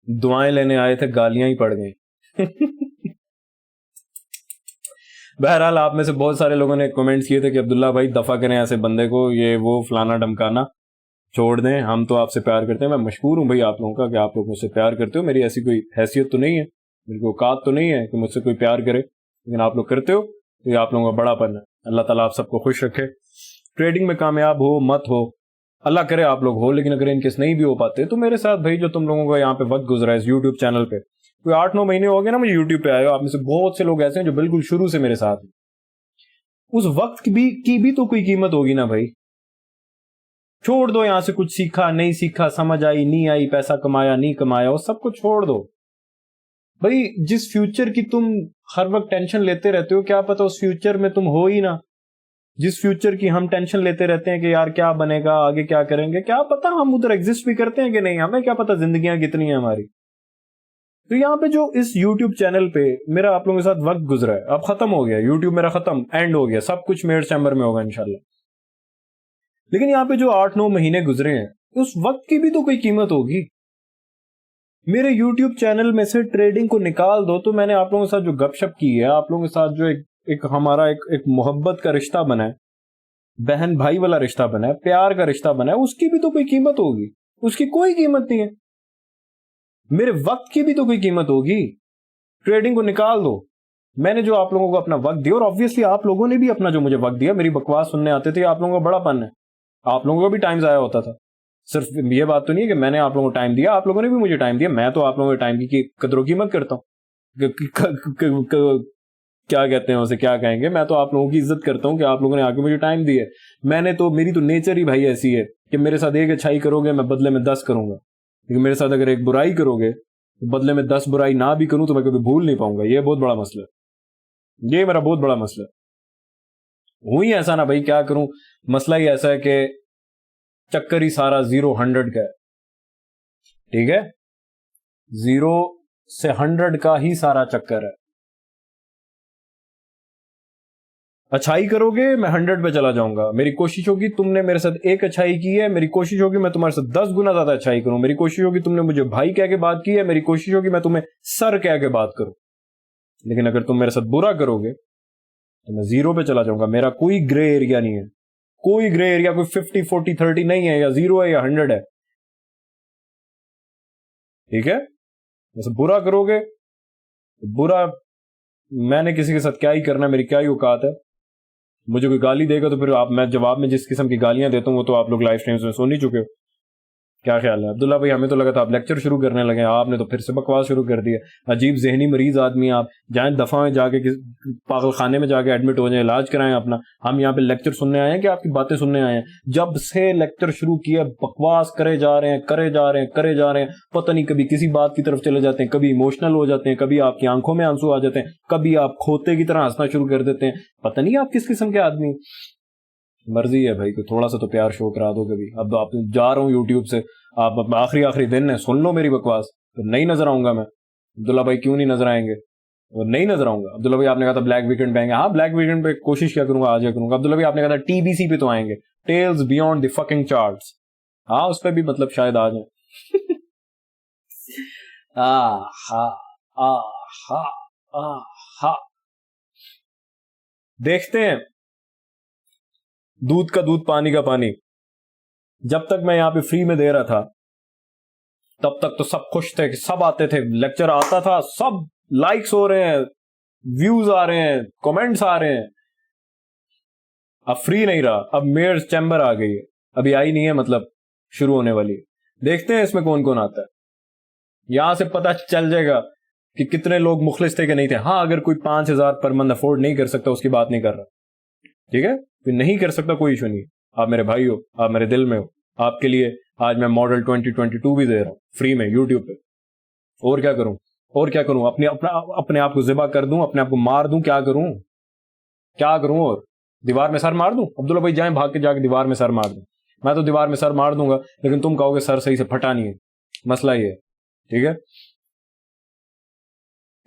दुआएं लेने आए थे, गालियां ही पड़ गई। बहरहाल आप में से बहुत सारे लोगों ने कमेंट्स किए थे कि अब्दुल्ला भाई दफा करें ऐसे बंदे को, ये वो फलाना ढमकाना छोड़ दें, हम तो आपसे प्यार करते हैं। मैं मशहूर हूं भाई आप लोगों का कि आप लोग मुझसे प्यार करते हो। मेरी ऐसी कोई हैसियत तो नहीं है, मेरी कोई औकात तो नहीं है कि मुझसे कोई प्यार करे, लेकिन आप लोग करते हो, तो ये आप लोगों का बड़ापन है। अल्लाह ताला आप सबको खुश रखे, ट्रेडिंग में कामयाब हो मत हो, अल्लाह करे आप लोग हो। लेकिन अगर इनकेस नहीं भी हो पाते तो मेरे साथ भाई जो तुम लोगों का यहाँ पे वक्त गुजरा है इस यूट्यूब चैनल पे, कोई 8-9 महीने हो गए ना मुझे यूट्यूब पे आए हो, आप में से बहुत से लोग ऐसे हैं जो बिल्कुल शुरू से मेरे साथ हैं। उस वक्त की भी तो कोई कीमत होगी ना भाई। छोड़ दो यहां से, कुछ सीखा नहीं सीखा, समझ आई नहीं आई, पैसा कमाया नहीं कमाया, वो सब कुछ छोड़ दो भाई। जिस फ्यूचर की तुम हर वक्त टेंशन लेते रहते हो, क्या पता उस फ्यूचर में तुम हो ही ना। जिस फ्यूचर की हम टेंशन लेते रहते हैं कि यार क्या बनेगा, आगे क्या करेंगे, क्या पता हम उधर एग्जिस्ट भी करते हैं कि नहीं, हमें क्या पता जिंदगियां कितनी है हमारी। तो यहाँ पे जो इस YouTube चैनल पे मेरा आप लोगों के साथ वक्त गुजरा है, अब खत्म हो गया, YouTube मेरा खत्म, एंड हो गया, सब कुछ मेरे चैम्बर में होगा इंशाल्लाह। लेकिन यहाँ पे जो 8-9 महीने गुजरे हैं, उस वक्त की भी तो कोई कीमत होगी। मेरे YouTube चैनल में से ट्रेडिंग को निकाल दो तो मैंने आप लोगों के साथ जो गपशप की है, आप लोगों के साथ जो एक हमारा एक मोहब्बत का रिश्ता बना है, बहन भाई वाला रिश्ता बना है, प्यार का रिश्ता बना है, उसकी भी तो कोई कीमत होगी। उसकी कोई कीमत नहीं है। मेरे वक्त की भी तो कोई कीमत होगी। ट्रेडिंग को निकाल दो, मैंने जो आप लोगों को अपना वक्त दिया, और ऑब्वियसली आप लोगों ने भी अपना जो मुझे वक्त दिया, मेरी बकवास सुनने आते थे, आप लोगों का बड़ापन है, आप लोगों का भी टाइम जाया होता था, सिर्फ ये बात तो नहीं है कि मैंने आप लोगों को टाइम दिया, आप लोगों ने भी मुझे टाइम दिया, मैं तो आप लोगों के टाइम की कदरों कीमत करता हूँ। क्या कहते हैं उसे, क्या कहेंगे, मैं तो आप लोगों की इज्जत करता हूँ कि आप लोगों ने आके मुझे टाइम दिया। मैंने तो, मेरी तो नेचर ही भाई ऐसी है कि मेरे साथ एक अच्छाई करोगे मैं बदले में 10 करूंगा, लेकिन मेरे साथ अगर एक बुराई करोगे तो बदले में 10 बुराई ना भी करूं तो मैं कभी भूल नहीं पाऊंगा। ये बहुत बड़ा मसला है, ये मेरा बहुत बड़ा मसला है। हुई ऐसा ना भाई, क्या करूं, मसला ही ऐसा है कि चक्कर ही सारा 0-100 का है, ठीक है, 0 से 100 का ही सारा चक्कर है। अच्छाई करोगे मैं 100 पे चला जाऊंगा, मेरी कोशिश होगी तुमने मेरे साथ एक अच्छाई की है, मेरी कोशिश होगी मैं तुम्हारे साथ 10 गुना ज्यादा अच्छाई करूं, मेरी कोशिश होगी तुमने मुझे भाई कह के बात की है, मेरी कोशिश होगी मैं तुम्हें सर कह के बात करूं। लेकिन अगर तुम मेरे साथ बुरा करोगे तो मैं 0 पे चला जाऊंगा। मेरा कोई ग्रे एरिया नहीं है, कोई ग्रे एरिया, कोई 50-40-30 नहीं है, या 0 है या 100 है, ठीक है। वैसे बुरा करोगे तो बुरा, मैंने किसी के साथ क्या ही करना, मेरी क्या ही औकात है। मुझे कोई गाली देगा तो फिर आप, मैं जवाब में जिस किस्म की गालियां देता हूं वो तो आप लोग लाइव स्ट्रीम्स में सुन ही चुके हो। क्या ख्याल है अब्दुल्ला भाई, हमें तो लगा था आप लेक्चर शुरू करने लगे, आपने तो फिर से बकवास शुरू कर दिया। अजीब जहनी मरीज आदमी आप, जाए दफा में जाके पागल खाने में जाके एडमिट हो जाए, इलाज कराएं अपना। हम यहाँ पे लेक्चर सुनने आए हैं कि आपकी बातें सुनने आए हैं? जब से लेक्चर शुरू किया बकवास करे जा रहे हैं, करे जा रहे हैं, करे जा रहे हैं, पता नहीं कभी किसी बात की तरफ चले जाते हैं, कभी इमोशनल हो जाते हैं, कभी आपकी आंखों में आंसू आ जाते हैं, कभी आप खोते की तरह हंसना शुरू कर देते हैं। पता नहीं आप किस किस्म के आदमी। मर्जी है भाई, को थोड़ा सा तो प्यार शो करा दो कभी। अब आप जा रहा हूँ यूट्यूब से, आप आखिरी दिन है, सुन लो मेरी बकवास, तो नहीं नजर आऊंगा मैं। अब्दुल्ला भाई क्यों नहीं नजर आएंगे? और नहीं नजर आऊंगा। अब्दुल्ला भाई आपने कहा था ब्लैक वीकेंड पे आएंगे, हाँ ब्लैक वीकेंड पे कोशिश क्या करूंगा, आज करूंगा। अब्दुल्ला भाई आपने कहा था टीबीसी पे तो आएंगे, tales beyond the fucking charts, हाँ उस पर भी मतलब शायद आ जाए। हा हा हा, देखते हैं। दूध का दूध पानी का पानी। जब तक मैं यहां पे फ्री में दे रहा था तब तक तो सब खुश थे कि सब आते थे, लेक्चर आता था, सब लाइक्स हो रहे हैं, व्यूज आ रहे हैं, कमेंट्स आ रहे हैं। अब फ्री नहीं रहा, अब मेयर्स चैम्बर आ गई है, अभी आई नहीं है, मतलब शुरू होने वाली है। देखते हैं इसमें कौन कौन आता है, यहां से पता चल जाएगा कि कितने लोग मुखलिस थे कि नहीं थे। हाँ, अगर कोई 5,000 पर मंथ अफोर्ड नहीं कर सकता उसकी बात नहीं कर रहा, ठीक है, कोई नहीं कर सकता कोई इशू नहीं है। आप मेरे भाई हो, आप मेरे दिल में हो, आपके लिए आज मैं मॉडल 2022 भी दे रहा हूं फ्री में यूट्यूब पे। और क्या करूं, और क्या करूं, अपने आप को ज़िबा कर दूं, अपने आप को मार दूं, क्या करूं, क्या करूं? और दीवार में सर मार दूं? अब्दुल्ला भाई जाएं भाग के जाके दीवार में सर मार दूं। मैं तो दीवार में सर मार दूंगा, लेकिन तुम कहोगे सर सही से फटा नहीं है, मसला ये है, ठीक है।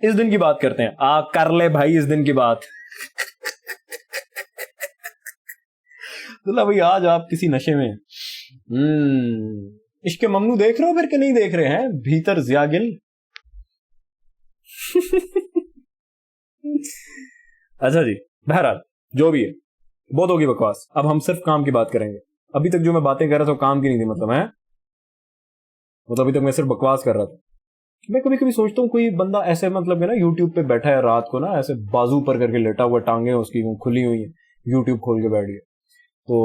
इस दिन की बात करते हैं, कर ले भाई इस दिन की बात। अब्दुल्ला भाई आज आप किसी नशे में। इश्क ममनू देख रहे हो फिर, के नहीं देख रहे हैं? भीतर ज़ियागिल। अच्छा जी, बहरहाल जो भी है, बहुत होगी बकवास, अब हम सिर्फ काम की बात करेंगे। अभी तक जो मैं बातें कर रहा था काम की नहीं थी, मतलब है, मतलब अभी तक मैं सिर्फ बकवास कर रहा था। मैं कभी कभी सोचता हूँ कोई बंदा ऐसे मतलब है ना यूट्यूब पे बैठा है रात को ना, ऐसे बाजू पर करके लेटा हुआ, टांगे उसकी खुली हुई है, यूट्यूब खोल के बैठ गया। तो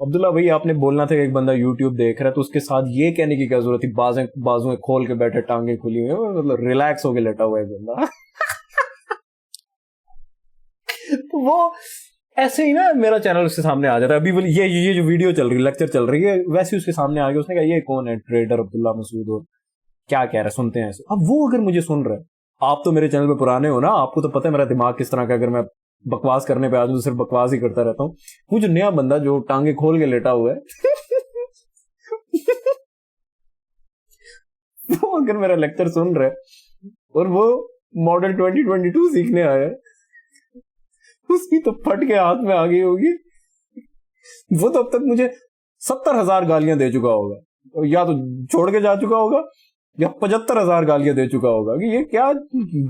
अब्दुल्ला भाई आपने बोलना था कि एक बंदा यूट्यूब देख रहा है तो उसके साथ ये कहने की क्या जरूरत थी, बाजुएं खोल के बैठे, टांगे खुली हुई है, मतलब रिलैक्स होके लेटा हुआ है बंदा। तो वो ऐसे ही ना मेरा चैनल उसके सामने आ जाता है। अभी ये जो वीडियो चल रही है, लेक्चर चल रही है, वैसे उसके सामने आ गया, उसने कहा ये कौन है ट्रेडर अब्दुल्ला मसूद और क्या कह रहा है, सुनते हैं ऐसे। अब वो अगर मुझे सुन रहा है, आप तो मेरे चैनल पे पुराने हो ना, आपको तो पता है मेरा दिमाग किस तरह का, अगर मैं बकवास करने पे आ जाऊं तो सिर्फ बकवास ही करता रहता हूँ। वो जो नया बंदा जो टांगे खोल के लेटा हुआ है, वो अगर मेरा लेक्चर सुन रहा है और वो मॉडल 2022 सीखने आया है, उसकी तो फट के हाथ में आ गई होगी। वो तो अब तक मुझे 70,000 गालियां दे चुका होगा, या तो छोड़ के जा चुका होगा या 75,000 गालियां दे चुका होगा कि ये क्या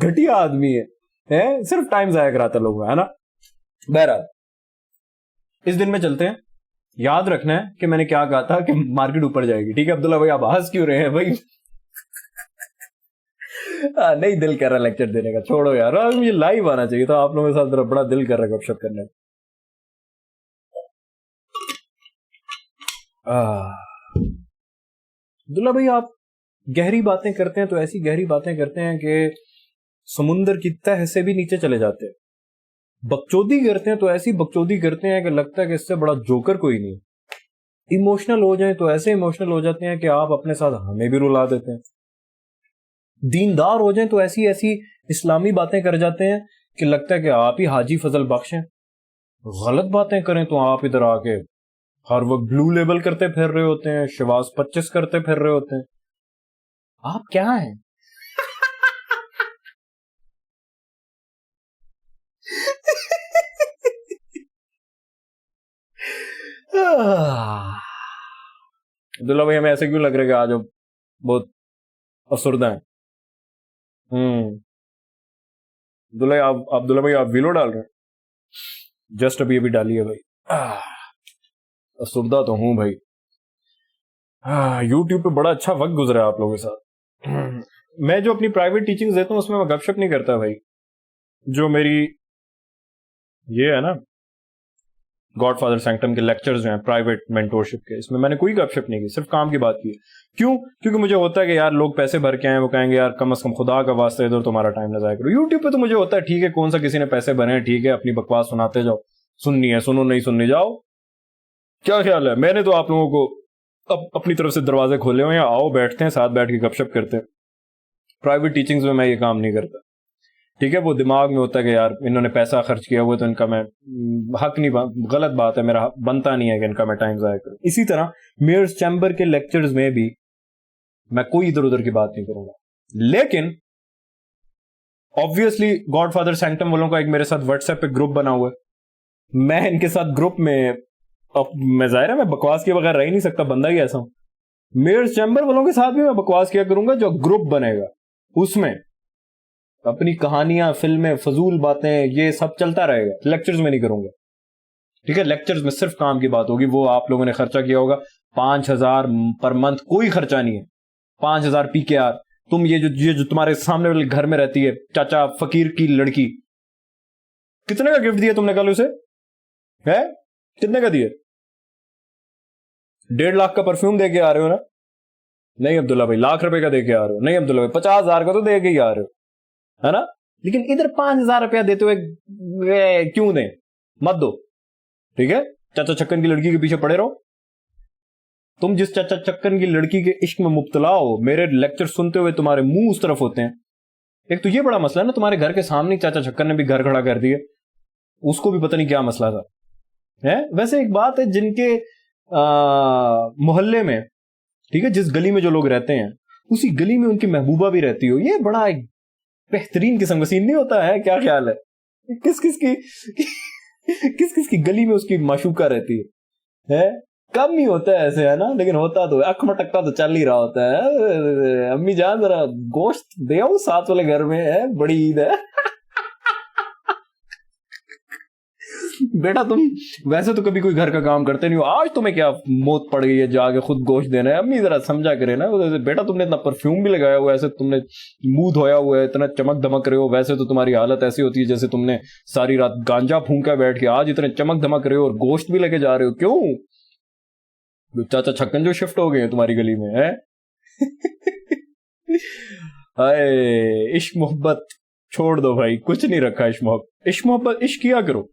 घटिया आदमी है, सिर्फ टाइम जाया कराता लोगों, है ना। बहरहाल इस दिन में चलते हैं। याद रखना है कि मैंने क्या कहा था कि मार्केट ऊपर जाएगी, ठीक है। अब्दुल्ला भाई आप हंस क्यों रहे हैं भाई? नहीं दिल कर रहा लेक्चर देने का, छोड़ो यार, मुझे लाइव आना चाहिए था, आप लोगों के साथ बड़ा दिल कर रहा है गपशप करने का। दुल्ला भाई आप गहरी बातें करते हैं तो ऐसी गहरी बातें करते हैं कि समुंदर की तह से भी नीचे चले जाते हैं। बकचोदी करते हैं तो ऐसी बकचोदी करते हैं कि लगता है कि इससे बड़ा जोकर कोई नहीं। इमोशनल हो जाए तो ऐसे इमोशनल हो जाते हैं कि आप अपने साथ हमें भी रुला देते हैं। दीनदार हो जाए तो ऐसी ऐसी इस्लामी बातें कर जाते हैं कि लगता है कि आप ही हाजी फजल बख्श हैं। गलत बातें करें तो आप इधर आके हर वक्त ब्लू लेबल करते फिर रहे होते हैं, शिवास 25 करते फिर रहे होते हैं। आप क्या हैं? दुल्ला भाई हमें ऐसे क्यों लग रहा है कि आज आप बहुत अफसरदा हैं? दुल्ला दुल्ला भाई आप विलो डाल रहे हैं? जस्ट अभी अभी डाली है भाई। अफसरदा तो हूं भाई। यूट्यूब पे बड़ा अच्छा वक्त गुजरा है आप लोगों के साथ। मैं जो अपनी प्राइवेट टीचिंग देता हूं उसमें मैं गपशप नहीं करता भाई। जो मेरी ये है ना गॉडफादर सैंक्टम के लेक्चर्स जो हैं प्राइवेट मेंटोरशिप के, इसमें मैंने कोई गपशप नहीं की, सिर्फ काम की बात की है। क्यों? क्योंकि मुझे होता है कि यार लोग पैसे भर के आए, वो कहेंगे यार कम से कम खुदा का वास्ते इधर तुम्हारा टाइम ना जाया करो। यूट्यूब पे तो मुझे होता है ठीक है कौन सा किसी ने पैसे भरे हैं, ठीक है अपनी बकवास सुनाते जाओ, सुननी है सुनो, नहीं सुननी जाओ। क्या ख्याल है? मैंने तो आप लोगों को अपनी तरफ से दरवाजे खोले हुए हैं, आओ बैठते हैं साथ बैठ के गपशप करते हैं। प्राइवेट टीचिंग्स में मैं ये काम नहीं करता, ठीक है। वो दिमाग में होता है कि यार इन्होंने पैसा खर्च किया हुआ तो इनका मैं हक नहीं, गलत बात है, मेरा बनता नहीं है कि इनका मैं टाइम जाया करूं। इसी तरह मेयर्स चैम्बर के लेक्चर्स में भी मैं कोई इधर उधर की बात नहीं करूंगा, लेकिन ऑब्वियसली गॉडफादर सैंक्टम वालों का एक मेरे साथ व्हाट्सएप पे ग्रुप बना हुआ है। मैं इनके साथ ग्रुप में, अब मैं जाहिर है मैं बकवास के बगैर रह ही नहीं सकता, बंदा ही ऐसा हूं। मेयर्स चैम्बर वालों के साथ भी मैं बकवास किया करूंगा। जो ग्रुप बनेगा उसमें अपनी कहानियां, फिल्में, फजूल बातें, ये सब चलता रहेगा। लेक्चर्स में नहीं करूंगा, ठीक है। लेक्चर्स में सिर्फ काम की बात होगी। वो आप लोगों ने खर्चा किया होगा 5,000 पर मंथ, कोई खर्चा नहीं है। 5,000 PKR। तुम ये जो तुम्हारे सामने वाले घर में रहती है चाचा फकीर की लड़की, कितने का गिफ्ट दिया तुमने कल उसे? है कितने का दिया? 1.5 लाख का परफ्यूम दे के आ रहे हो ना? नहीं अब्दुल्ला भाई, लाख रुपए का दे के आ रहे हो? नहीं अब्दुल्ला भाई, 50,000 का तो दे के ही आ रहे हो, है ना? लेकिन इधर 5,000 रुपया देते हुए क्यों दें? मत दो, ठीक है। चाचा छक्कन की लड़की के पीछे पड़े रहो। तुम जिस चाचा छक्कन की लड़की के इश्क में मुब्तला हो, मेरे लेक्चर सुनते हुए तुम्हारे मुंह उस तरफ होते हैं। एक तो ये बड़ा मसला है ना, तुम्हारे घर के सामने चाचा छक्कन ने भी घर खड़ा कर दिया, उसको भी पता नहीं क्या मसला था, है। वैसे एक बात है, जिनके मोहल्ले में, ठीक है, जिस गली में जो लोग रहते हैं उसी गली में उनकी महबूबा भी रहती हो, ये बड़ा एक बेहतरीन किस्म का सीन नहीं होता है? क्या ख्याल है? किस किस की गली में उसकी माशूका रहती है? कम नहीं होता है ऐसे, है ना? लेकिन होता तो अख मटकता तो चल ही रहा होता है। अम्मी जान जरा गोश्त दे आओ साथ वाले घर में, है बड़ी ईद है। बेटा तुम वैसे तो कभी कोई घर का काम करते नहीं हो, आज तुम्हें क्या मौत पड़ गई है जाके खुद गोश्त देना है? अम्मी जरा समझा करे ना। बेटा तुमने इतना परफ्यूम भी लगाया हुआ है, ऐसे तुमने मुंह धोया हुआ है, इतना चमक धमक रहे हो, वैसे तो तुम्हारी हालत ऐसी होती है जैसे तुमने सारी रात गांजा फूंका बैठ के, आज इतने चमक धमक रहे हो और गोश्त भी लेके जा रहे हो, क्यों? चाचा छक्कन जो शिफ्ट हो गए हैं तुम्हारी गली में, है? हाय, इश्क मोहब्बत छोड़ दो भाई, कुछ नहीं रखा इश्क मोहब्बत। इश्क किया करो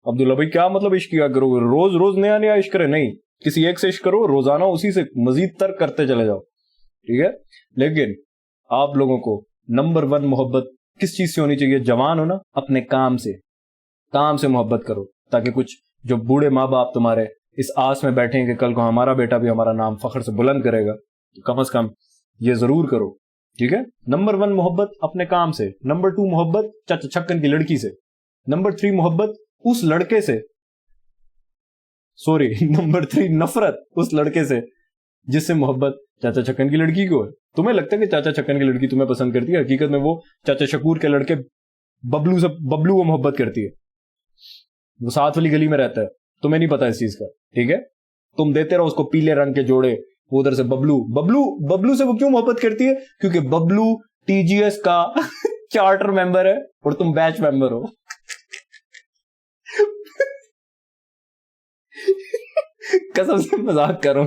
अब्दुल्ला भाई, क्या मतलब इश्क किया करो? रोज रोज नया नया इश्क करे नहीं, किसी एक से इश्क करो, रोजाना उसी से मजीद तर करते चले जाओ, ठीक है। लेकिन आप लोगों को नंबर 1 मोहब्बत किस चीज से होनी चाहिए? जवान हो ना, अपने काम से मोहब्बत करो, ताकि कुछ जो बूढ़े माँ बाप तुम्हारे इस आस में बैठे कि कल को हमारा बेटा भी हमारा नाम फख्र से बुलंद करेगा, तो कम से कम ये जरूर करो, ठीक है। नंबर 1 मोहब्बत अपने काम से। नंबर 2 मोहब्बत चाचा छक्कन की लड़की से। नंबर 3 मोहब्बत उस लड़के से, सॉरी नंबर 3 नफरत उस लड़के से जिससे मोहब्बत चाचा छक्कन की लड़की को है। तुम्हें लगता है कि चाचा छक्कन की लड़की तुम्हें पसंद करती है, हकीकत में वो चाचा शकूर के लड़के बबलू को मोहब्बत करती है। वो साथ वाली गली में रहता है, तुम्हें नहीं पता इस चीज का, ठीक है। तुम देते रहो उसको पीले रंग के जोड़े, उधर से बबलू से वो क्यों मोहब्बत करती है? क्योंकि बबलू TGS का चार्टर मेंबर है और तुम बैच मेंबर हो। कसम से मजाक करो।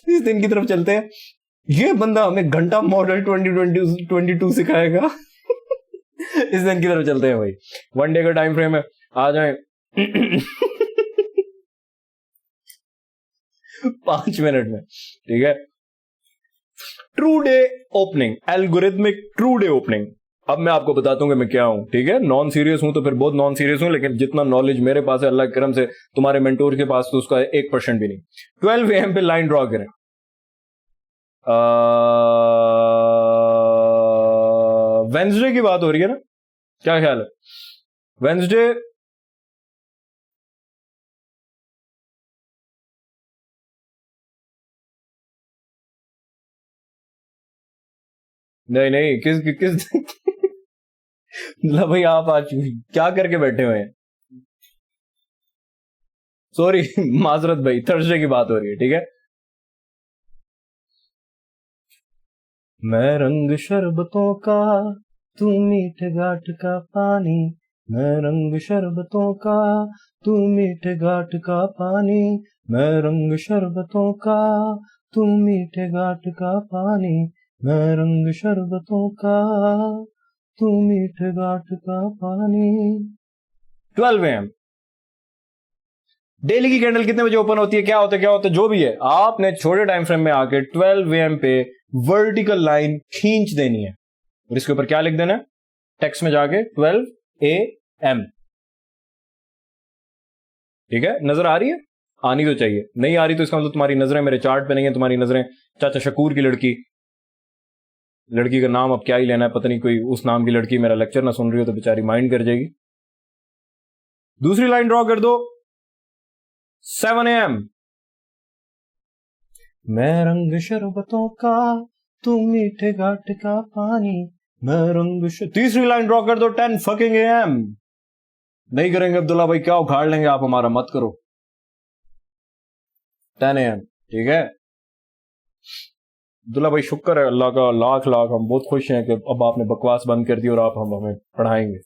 इस दिन की तरफ चलते हैं। ये बंदा हमें घंटा मॉडल 2022 सिखाएगा। इस दिन की तरफ चलते हैं भाई। 1 डे का टाइम फ्रेम है, आ जाए। 5 मिनट में, ठीक है। True day opening, algorithmic true day opening. अब मैं आपको बताता हूं कि मैं क्या हूं, ठीक है। नॉन सीरियस हूं तो फिर बहुत नॉन सीरियस हूं, लेकिन जितना नॉलेज मेरे पास है अल्लाह के करम से, तुम्हारे मेंटोर के पास तो उसका 1% भी नहीं। 12 AM पे लाइन ड्रॉ करें। वेंसडे की बात हो रही है ना, क्या ख्याल है? वेंसडे नहीं नहीं, किस मतलब भाई आप आज क्या करके बैठे हुए हैं? सॉरी, माजरत भाई, थर्सडे की बात हो रही है, ठीक है। मैं रंग शरबतों का, तू मीठे घाट का पानी। मैं रंग शरबतों का, तू मीठे घाट का पानी। मैं रंग शरबतों का, तू मीठे घाट का पानी। मैं रंग शरबतों का, तू मीठे घाट का पानी। 12 AM डेली की कैंडल कितने बजे ओपन होती है, क्या होता है जो भी है, आपने छोटे टाइम फ्रेम में आके 12 AM पे वर्टिकल लाइन खींच देनी है और इसके ऊपर क्या लिख देना है, टेक्स्ट में जाके 12 AM। ठीक है, नजर आ रही है? आनी तो चाहिए, नहीं आ रही तो इसका मतलब तुम्हारी नजरें मेरे चार्ट पे नहीं है, तुम्हारी नजरें चाचा शकूर की लड़की का नाम अब क्या ही लेना है, पता नहीं कोई उस नाम की लड़की मेरा लेक्चर ना सुन रही हो तो बेचारी माइंड कर जाएगी। दूसरी लाइन ड्रॉ कर दो, 7 AM। मैं रंग शरबतों का, तू मीठे घाट का पानी। मैं रंग तीसरी लाइन ड्रॉ कर दो, 10 fucking AM। नहीं करेंगे अब्दुल्ला भाई, क्या उखाड़ लेंगे आप हमारा, मत करो। 10 AM, ठीक है। अब्दुल्ला भाई शुक्र है अल्लाह का, लाख लाख हम बहुत खुश हैं कि अब आपने बकवास बंद कर दी और आप हमें पढ़ाएंगे।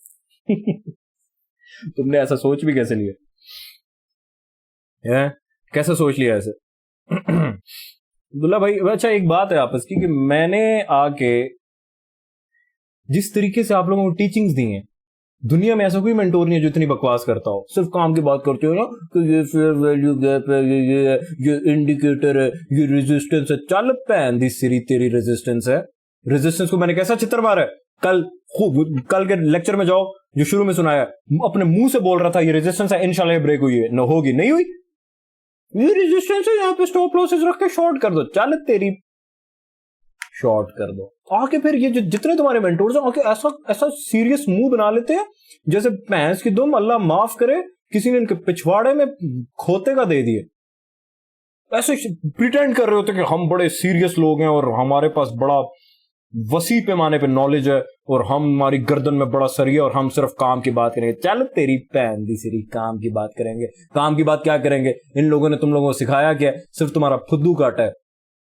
तुमने ऐसा सोच भी कैसे लिया है? कैसे सोच लिया ऐसे? अब्दुल्ला भाई अच्छा एक बात है आपस की, कि मैंने आके जिस तरीके से आप लोगों को टीचिंग्स दी हैं, दुनिया में ऐसा कोई मेंटोर नहीं है जो इतनी बकवास करता हो, सिर्फ काम की बात करते हो ना कि ये फेयर वैल्यू गैप है, ये इंडिकेटर है, ये रेजिस्टेंस है। चल पैन दी सिरी तेरी रेजिस्टेंस है। रेजिस्टेंस को मैंने कैसा चित्र मारा है? कल के लेक्चर में जाओ, जो शुरू में सुनाया, अपने मुंह से बोल रहा था ये रेजिस्टेंस है, इंशाल्लाह ब्रेक हुई है, न होगी, नहीं हुई। ये रेजिस्टेंस है, यहाँ पे स्टॉप लॉसेस रख के शॉर्ट कर दो, चल तेरी शॉर्ट कर दो। आके फिर ये जो जितने तुम्हारे मेंटोर्स हैं आके ऐसा ऐसा सीरियस मुंह बना लेते हैं जैसे भैंस की दुम, अल्लाह माफ करे, किसी ने इनके पिछवाड़े में खोते का दे दिए। ऐसे प्रिटेंड कर रहे होते कि हम बड़े सीरियस लोग हैं और हमारे पास बड़ा वसी पैमाने पे नॉलेज है और हमारी गर्दन में बड़ा सर है और हम सिर्फ काम की बात करेंगे। चल तेरी पैन दी सिरी, काम की बात करेंगे। काम की बात क्या करेंगे? इन लोगों ने तुम लोगों को सिखाया क्या? सिर्फ तुम्हारा फुद्दू काटा है।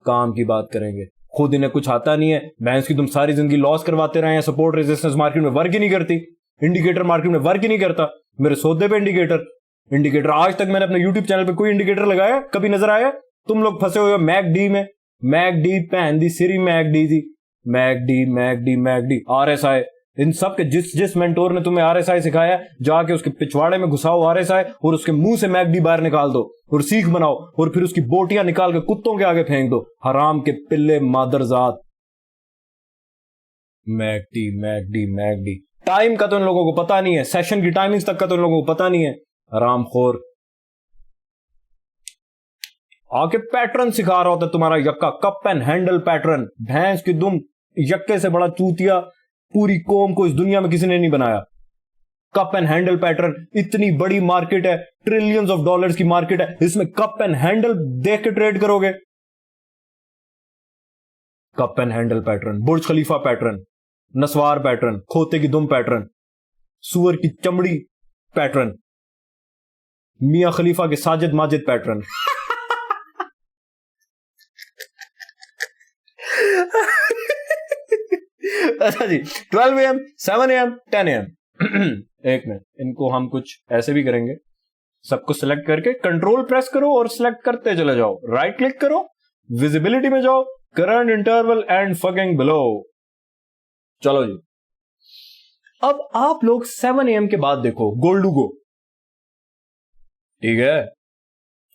काम की बात करेंगे, खुद इन्हें कुछ आता नहीं है। भैंस की तुम सारी जिंदगी लॉस करवाते रहे हैं। सपोर्ट रेजिस्टेंस मार्केट में वर्क ही नहीं करती, इंडिकेटर मार्केट में वर्क ही नहीं करता। मेरे सौदे पे इंडिकेटर आज तक मैंने अपने यूट्यूब चैनल पे कोई इंडिकेटर लगाया, कभी नजर आया? तुम लोग फंसे हुए मैकडी में, मैकडी पैन दी सिरी, मैकडी दी, मैकडी RSI। इन सब के जिस मेंटोर ने तुम्हें RSI सिखाया, जाके उसके पिछवाड़े में घुसाओ RSI और उसके मुंह से मैकडी बाहर निकाल दो और सीख बनाओ और फिर उसकी बोटियां निकाल के कुत्तों के आगे फेंक दो। हराम के पिल्ले मादरजात। मैकडी टाइम का तो इन लोगों को पता नहीं है, सेशन की टाइमिंग्स तक का तो इन लोगों को पता नहीं है। हरामखोर आके पैटर्न सिखा रहा होता तुम्हारा यक्का, कप एंड हैंडल पैटर्न। भैंस की दुम, यक्के से बड़ा चूतिया पूरी कौम को इस दुनिया में किसी ने नहीं बनाया। कप एंड हैंडल पैटर्न, इतनी बड़ी मार्केट है, ट्रिलियंस ऑफ डॉलर्स की मार्केट है, इसमें कप एंड हैंडल देख के ट्रेड करोगे? Cup and handle pattern, Burj Khalifa pattern, नसवार पैटर्न, खोते की दुम पैटर्न, सुअर की चमड़ी पैटर्न, मियां खलीफा के साजिद माजिद पैटर्न। अच्छा जी, 12 AM, 7 AM, 10 AM। एक मिनट, इनको हम कुछ ऐसे भी करेंगे सबको सिलेक्ट करके कंट्रोल प्रेस करो और सिलेक्ट करते चले जाओ, राइट क्लिक करो, विजिबिलिटी में जाओ, current interval and fucking below. चलो जी, अब आप लोग 7 AM के बाद देखो गोल्डुगो, ठीक है?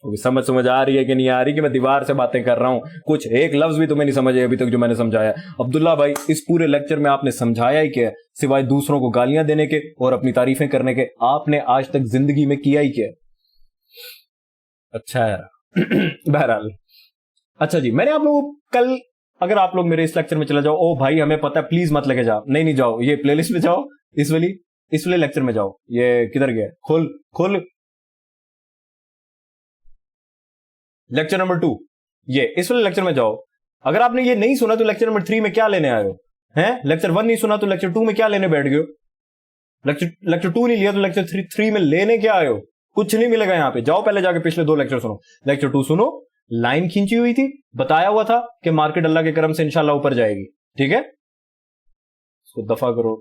समझ आ रही है कि नहीं आ रही कि मैं दीवार से बातें कर रहा हूं? कुछ एक लफ्ज भी तुम्हें नहीं समझ अभी तक जो मैंने समझाया। अब्दुल्ला भाई, इस पूरे लेक्चर में आपने समझाया ही क्या, सिवाय दूसरों को गालियां देने के और अपनी तारीफें करने के? आपने आज तक जिंदगी में किया ही क्या? अच्छा यार बहरहाल, अच्छा जी, मैंने आप लोगों को कल, अगर आप लोग मेरे इस लेक्चर में चले जाओ, ओ भाई हमें पता है, प्लीज मत लेके जाओ, नहीं जाओ, ये प्लेलिस्ट में जाओ, इस वाले लेक्चर में जाओ। ये किधर गया? खोल लेक्चर नंबर 2, ये इस वाले लेक्चर में जाओ। अगर आपने ये नहीं सुना तो लेक्चर नंबर 3 में क्या लेने आए हो? हैं? लेक्चर 1 नहीं सुना तो लेक्चर 2 में क्या लेने बैठ गए हो? लेक्चर 2 नहीं लिया तो लेक्चर 3 में लेने क्या आए हो? कुछ नहीं मिलेगा यहां पे। जाओ पहले जाके पिछले 2 लेक्चर सुनो। लेक्चर 2 सुनो, लाइन खींची हुई थी, बताया हुआ था कि मार्केट अल्लाह के करम से इंशाल्लाह ऊपर जाएगी, ठीक है? इसको दफा करो,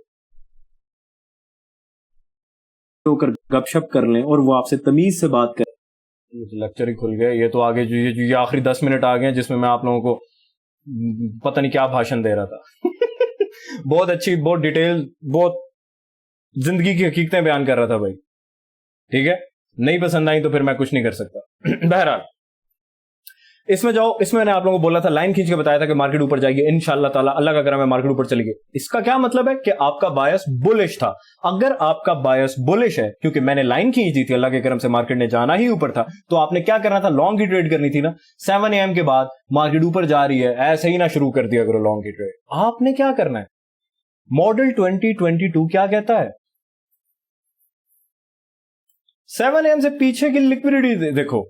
होकर गपशप कर लें और वो आपसे तमीज से बात करें। लेक्चर ही खुल गए। ये तो आगे जो ये आखिरी 10 मिनट आ गए जिसमें मैं आप लोगों को पता नहीं क्या भाषण दे रहा था बहुत अच्छी, बहुत डिटेल, बहुत जिंदगी की हकीकतें बयान कर रहा था भाई, ठीक है? नहीं पसंद आई तो फिर मैं कुछ नहीं कर सकता बहरहाल, इसमें जाओ। इसमें मैंने आप लोगों को बोला था, लाइन खींच के बताया था कि मार्केट ऊपर जाएगी इंशाल्लाह ताला, अल्लाह का करम है मार्केट ऊपर चलेगी। इसका क्या मतलब है कि आपका बायस बुलिश था। अगर आपका बायस बुलिश है, क्योंकि मैंने लाइन खींच दी थी, अल्लाह के करम से मार्केट ने जाना ही ऊपर था, तो आपने क्या करना था? लॉन्ग की ट्रेड करनी थी ना। 7 AM के बाद मार्केट ऊपर जा रही है, ऐसे ही ना शुरू कर दिया करो लॉन्ग की ट्रेड। आपने क्या करना है? मॉडल 2022 क्या कहता है? 7 AM से पीछे की लिक्विडिटी देखो,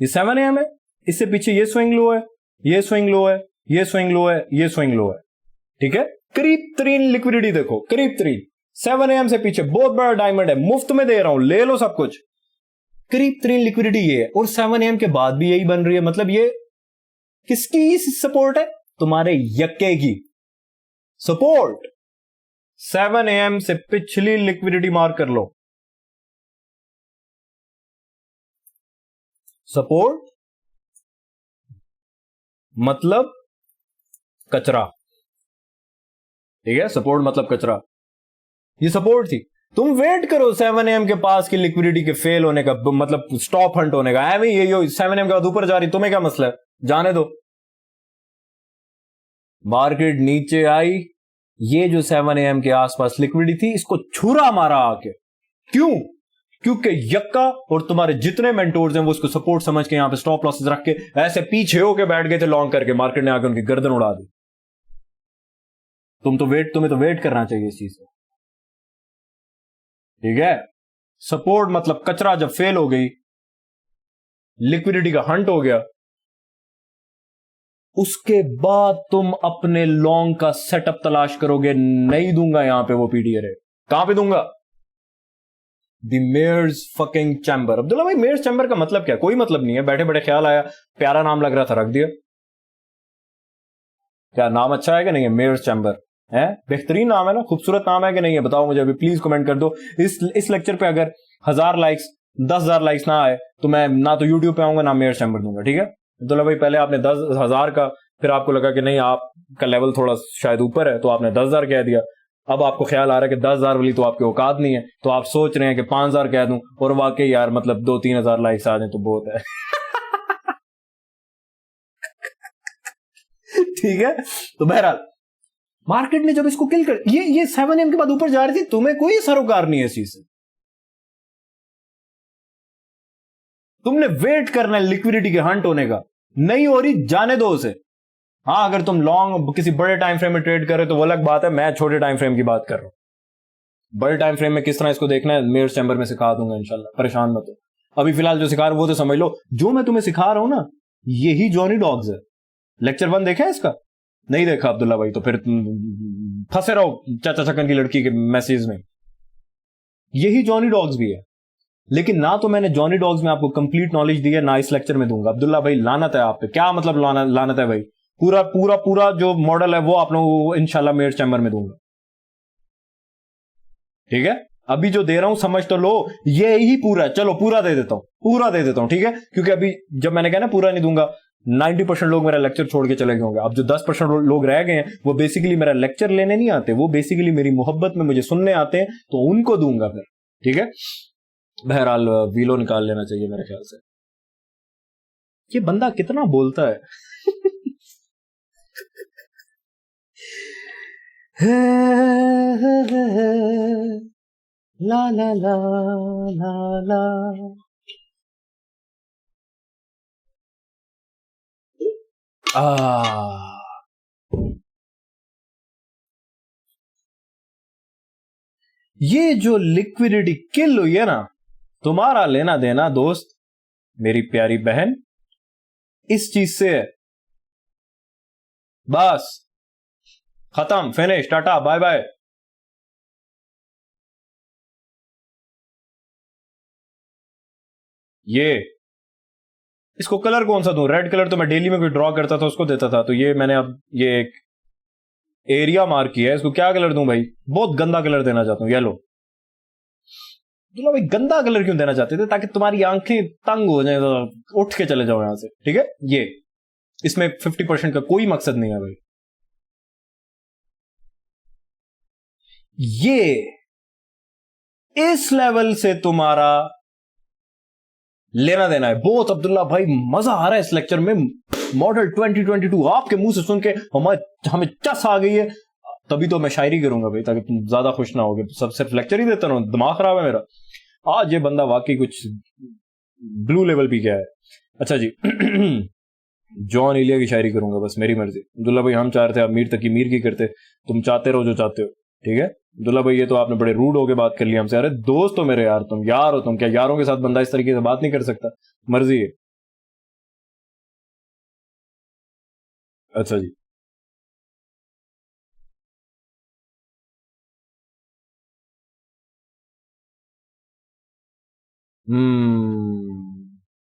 ये 7 AM है, इससे पीछे ये स्विंग लो है, ये स्विंग लो है, ये स्विंग लो है, ये स्विंग लो है, ठीक है? करीब 3 लिक्विडिटी देखो, करीब 3। 7 AM से पीछे बहुत बड़ा डायमंड है, मुफ्त में दे रहा हूं, ले लो सब कुछ। करीब 3 लिक्विडिटी ये है, और 7 AM के बाद भी यही बन रही है। मतलब ये किसकी सपोर्ट है? तुम्हारे यक्के की सपोर्ट। 7 AM से पिछली लिक्विडिटी मार्क कर लो, सपोर्ट मतलब कचरा, ठीक है? सपोर्ट मतलब कचरा, ये सपोर्ट थी। तुम वेट करो 7 AM के पास की लिक्विडिटी के फेल होने का, मतलब स्टॉप हंट होने का। ये 7 AM के बाद ऊपर जा रही, तुम्हें क्या मसला है? जाने दो। मार्केट नीचे आई, ये जो 7 AM के आसपास लिक्विडिटी थी, इसको छुरा मारा आके। क्यों? क्योंकि यक्का और तुम्हारे जितने मेंटोर्स हैं वो उसको सपोर्ट समझ के यहां पे स्टॉप लॉसेस रख के ऐसे पीछे होके बैठ गए थे लॉन्ग करके, मार्केट ने आके उनकी गर्दन उड़ा दी। तुम्हें तो वेट करना चाहिए इस चीज से, ठीक है? सपोर्ट मतलब कचरा जब फेल हो गई, लिक्विडिटी का हंट हो गया, उसके बाद तुम अपने लॉन्ग का सेटअप तलाश करोगे। नहीं दूंगा यहां पे वो पीडीए रेट। कहां पे दूंगा? The mayor's fucking chamber. Abdullah भाई, मेयर्स चैम्बर का मतलब क्या? कोई मतलब नहीं है, बैठे बैठे ख्याल आया, प्यारा नाम लग रहा था, रख दिया। क्या नाम अच्छा है कि नहीं है? मेयर्स चैम्बर है, बेहतरीन नाम है ना, खूबसूरत नाम है कि नहीं है? बताओ मुझे अभी प्लीज कमेंट कर दो। इस लेक्चर पे अगर 1000 लाइक्स, 10,000 लाइक्स ना आए तो मैं ना तो यूट्यूब पे आऊंगा ना मेयर्स चैम्बर दूंगा, ठीक है? अब्दुल्ला भाई, पहले आपने 10,000 का, फिर आपको लगा कि नहीं आपका लेवल थोड़ा शायद ऊपर है, तो आपने 10,000 कह दिया। अब आपको ख्याल आ रहा है कि 10,000 वाली तो आपकी औकात नहीं है, तो आप सोच रहे हैं कि 5,000 कह दूं, और वाकई यार मतलब 2-3 हजार लाइक्स आ जाए तो बहुत है ठीक है? तो बहरहाल, मार्केट ने जब इसको किल कर, ये 7 AM के बाद ऊपर जा रही थी, तुम्हें कोई सरोकार नहीं है इस चीज से। तुमने वेट करना है लिक्विडिटी के हंट होने का। नहीं हो रही, जाने दो उसे। हाँ, अगर तुम लॉन्ग किसी बड़े टाइम फ्रेम में ट्रेड कर रहे हो तो वो अलग बात है, मैं छोटे टाइम फ्रेम की बात कर रहा हूं। बड़े टाइम फ्रेम में किस तरह इसको देखना है, मेयर्स चैम्बर में सिखा दूंगा इंशाल्लाह, परेशान मत हो। अभी फिलहाल जो सिखा रहा हूं वो तो समझ लो। जो मैं तुम्हें सिखा रहा हूं ना, यही जॉनी डॉग्स है। लेक्चर 1 देखा है इसका? नहीं देखा अब्दुल्ला भाई, तो फिर फंसे रहो चाचा छक्कन की लड़की के मैसेज में। यही जॉनी डॉग्स भी है, लेकिन ना तो मैंने जॉनी डॉग्स में आपको कंप्लीट नॉलेज दी है, ना इस लेक्चर में दूंगा। अब्दुल्ला भाई, लानत है आप पे। क्या मतलब लानत है भाई? पूरा पूरा पूरा जो मॉडल है वो आप लोगों को इंशाल्लाह मेयर्स चैम्बर में दूंगा, ठीक है? अभी जो दे रहा हूं समझ तो लो, ये ही पूरा, चलो पूरा दे देता हूं, पूरा दे देता हूं, ठीक है, क्योंकि अभी जब मैंने कहा ना पूरा नहीं दूंगा, 90% लोग मेरा लेक्चर छोड़ के चले गए होंगे। अब जो 10% लोग रह गए हैं वो बेसिकली मेरा लेक्चर लेने नहीं आते, वो बेसिकली मेरी मोहब्बत में मुझे सुनने आते हैं, तो उनको दूंगा फिर, ठीक है। बहरहाल वीलो निकाल लेना चाहिए मेरे ख्याल से। ये बंदा कितना बोलता है। ला ला ला ला ला। ये जो लिक्विडिटी किल हुई है ना, तुम्हारा लेना देना दोस्त, मेरी प्यारी बहन, इस चीज से है। बस खत्म, फिनिश, टाटा बाय बाय। ये इसको कलर कौन सा दूं? रेड कलर तो मैं डेली में कोई ड्रॉ करता था उसको देता था, तो ये मैंने अब ये एक एरिया मार्क किया है, इसको क्या कलर दूं भाई? बहुत गंदा कलर देना चाहता हूं, येलो। भाई गंदा कलर क्यों देना चाहते थे? ताकि तुम्हारी आंखें तंग हो जाए, तो उठ के चले जाओ यहां से, ठीक है। ये इसमें 50% का कोई मकसद नहीं है भाई। ये इस लेवल से तुम्हारा लेना देना है। बहुत अब्दुल्ला भाई, मजा आ रहा है इस लेक्चर में। मॉडल 2022 आपके मुंह से सुन के हमें चस आ गई है। तभी तो मैं शायरी करूंगा भाई, ताकि तुम ज्यादा खुश ना होगे। तो सब सिर्फ लेक्चर ही देता रहूं, दिमाग खराब है मेरा। आज ये बंदा वाकई कुछ ब्लू लेवल भी क्या है। अच्छा जी। जॉन एलिया की शायरी करूंगा, बस मेरी मर्जी। अब्दुल्ला भाई हम चाह रहे थे आप मीर तकी मीर की करते, तुम चाहते रहो जो चाहते हो, ठीक है। अब्दुल्ला भाई ये तो आपने बड़े रूड होके बात कर लिया हमसे। अरे दोस्त हो मेरे यार, तुम यार हो, तुम क्या यारों के साथ बंदा इस तरीके से बात नहीं कर सकता? मर्जी है। अच्छा जी।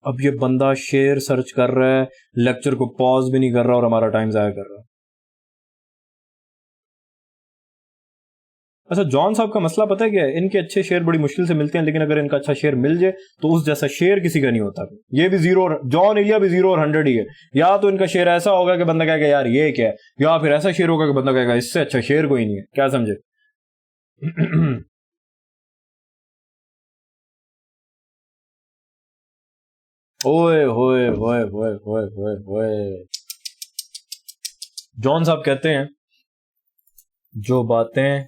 अब ये बंदा शेर सर्च कर रहा है, लेक्चर को पॉज भी नहीं कर रहा और हमारा टाइम जाया कर रहा है। अच्छा, जॉन साहब का मसला पता है क्या है? इनके अच्छे शेर बड़ी मुश्किल से मिलते हैं, लेकिन अगर इनका अच्छा शेर मिल जाए तो उस जैसा शेर किसी का नहीं होता। ये भी जीरो, जॉन एलिया भी 0 और 100 ही है। या तो इनका शेर ऐसा होगा कि बंदा कहेगा यार ये क्या है, या फिर ऐसा शेर होगा कि बंदा कहेगा इससे अच्छा शेर कोई नहीं है। क्या समझे? ओए होए होए होए होए होए होए। जॉन साहब कहते हैं, जो बातें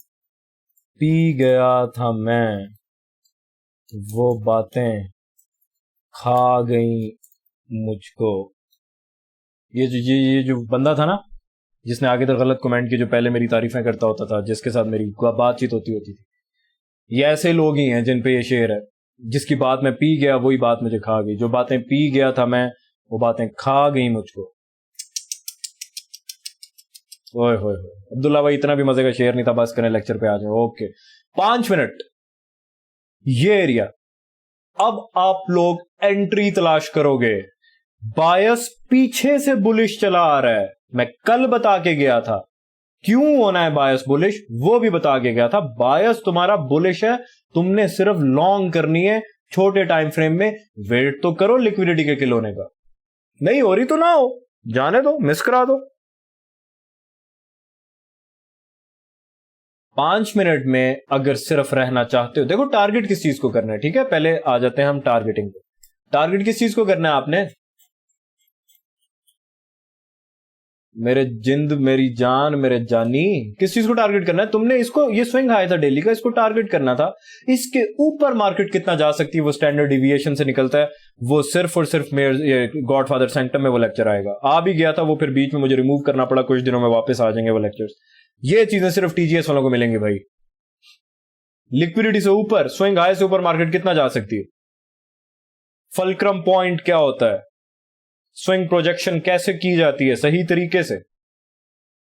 पी गया था मैं, वो बातें खा गई मुझको। ये जो बंदा था ना, जिसने आगे तक गलत कमेंट की, जो पहले मेरी तारीफें करता होता था, जिसके साथ मेरी बातचीत होती थी, ये ऐसे लोग ही हैं जिन पे ये शेर है। जिसकी बात मैं पी गया वही बात मुझे खा गई। जो बातें पी गया था मैं, वो बातें खा गई मुझको। ओए होए होए। अब्दुल्ला भाई इतना भी मजे का शेर नहीं था, बस करें लेक्चर पे आ जाए। ओके, 5 मिनट ये एरिया। अब आप लोग एंट्री तलाश करोगे। बायस पीछे से बुलिश चला आ रहा है, मैं कल बता के गया था। क्यों होना है बायस बुलिश, वो भी बता के गया था। बायस तुम्हारा बुलिश है, तुमने सिर्फ लॉन्ग करनी है छोटे टाइम फ्रेम में। वेट तो करो लिक्विडिटी के किल होने का। नहीं हो रही तो ना हो, जाने दो, मिस करा दो। 5 मिनट में अगर सिर्फ रहना चाहते हो, देखो टारगेट किस चीज को करना है, ठीक है। पहले आ जाते हैं हम टारगेटिंग पे। टारगेट किस चीज को करना है आपने? मेरे जिंद, मेरी जान, मेरे जानी, किस चीज को टारगेट करना है तुमने? इसको, ये स्विंग हाई था डेली का, इसको टारगेट करना था। इसके ऊपर मार्केट कितना जा सकती है वो स्टैंडर्ड डिविएशन से निकलता है। वो सिर्फ और सिर्फ मेरे गॉडफादर सेंटम में वो लेक्चर आएगा। आ भी गया था वो, फिर बीच में मुझे रिमूव करना पड़ा। कुछ दिनों में वापस आ जाएंगे वो लेक्चर्स। ये चीजें सिर्फ टीजीएस वालों को मिलेंगी भाई। लिक्विडिटी से ऊपर, स्विंग हाई से ऊपर मार्केट कितना जा सकती है? फलक्रम पॉइंट क्या होता है? स्विंग प्रोजेक्शन कैसे की जाती है सही तरीके से,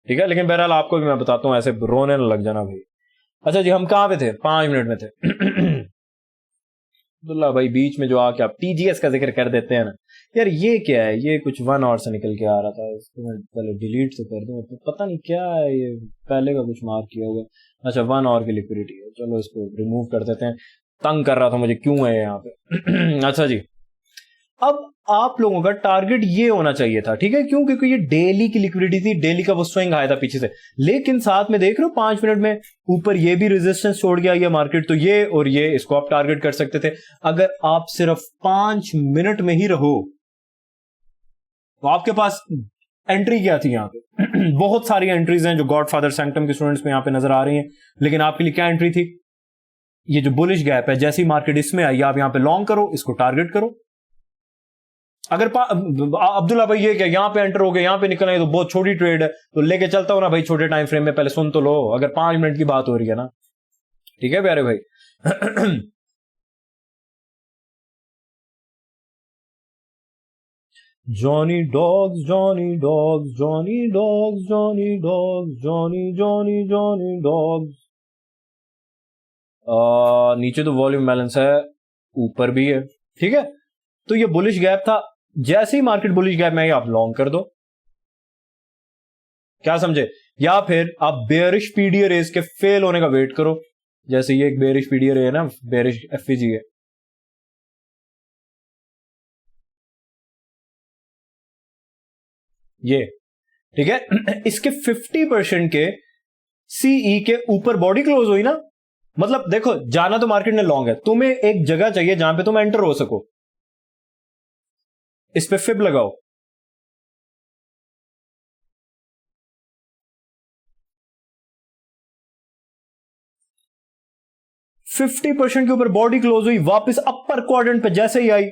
ठीक है। लेकिन बहरहाल आपको भी मैं बताता हूं, ऐसे रोने न लग जाना भाई। अच्छा जी, हम कहां पे थे? 5 मिनट में थे। अब्दुल्ला भाई बीच में जो आके आप टीजीएस का जिक्र कर देते हैं ना, यार ये क्या है, ये कुछ 1 आवर से निकल के आ रहा था, इसको मैं पहले डिलीट तो कर दूं, पता नहीं क्या है ये, पहले का कुछ मार्क किया होगा। अच्छा 1 आवर की लिक्विडिटी है, चलो इसको रिमूव कर देते हैं, तंग कर रहा था मुझे क्यों है यहाँ पे। अच्छा जी, अब आप लोगों का टारगेट ये होना चाहिए था, ठीक है, क्यों, क्योंकि ये डेली की लिक्विडिटी थी, डेली का वो स्विंग आया था पीछे से, लेकिन साथ में देख रहे हो 5 मिनट में ऊपर ये भी रेजिस्टेंस छोड़ गया ये मार्केट, तो ये और ये इसको आप टारगेट कर सकते थे। अगर आप सिर्फ 5 मिनट में ही रहो तो आपके पास एंट्री क्या थी यहाँ पे। बहुत सारी एंट्रीज हैं जो गॉडफादर सैंक्टम के स्टूडेंट्स में यहाँ पे नजर आ रही हैं, लेकिन आपके लिए क्या एंट्री थी, ये जो बुलिश गैप है, जैसी मार्केट इसमें आई आप यहां पे लॉन्ग करो, इसको टारगेट करो। अगर अब्दुल्ला भाई ये क्या यहाँ पे एंटर हो गए, यहाँ पे निकल आए तो बहुत छोटी ट्रेड है, तो लेके चलता हूं ना भाई छोटे टाइम फ्रेम में, पहले सुन तो लो, अगर 5 मिनट की बात हो रही है ना, ठीक है प्यारे भाई। Johnny dogs Johnny dogs Johnny dogs Johnny dogs Johnny Johnny Johnny dogs. नीचे तो वॉल्यूम बैलेंस है, ऊपर भी है, ठीक है, तो ये बुलिश गैप था, जैसे ही मार्केट बुलिश गैप में आप लॉन्ग कर दो, क्या समझे, या फिर आप बेयरिश पीडीए रेस के फेल होने का वेट करो, जैसे ये एक बेयरिश पीडीए रे है ना, बेयरिश एफवीजी है, ये ठीक है। इसके 50% के सीई के ऊपर बॉडी क्लोज हुई ना, मतलब देखो जाना तो मार्केट ने लॉन्ग है, तुम्हें एक जगह चाहिए जहां पे तुम एंटर हो सको, इस पे फिब लगाओ, %50 के ऊपर बॉडी क्लोज हुई, वापस अपर क्वाड्रेंट पे जैसे ही आई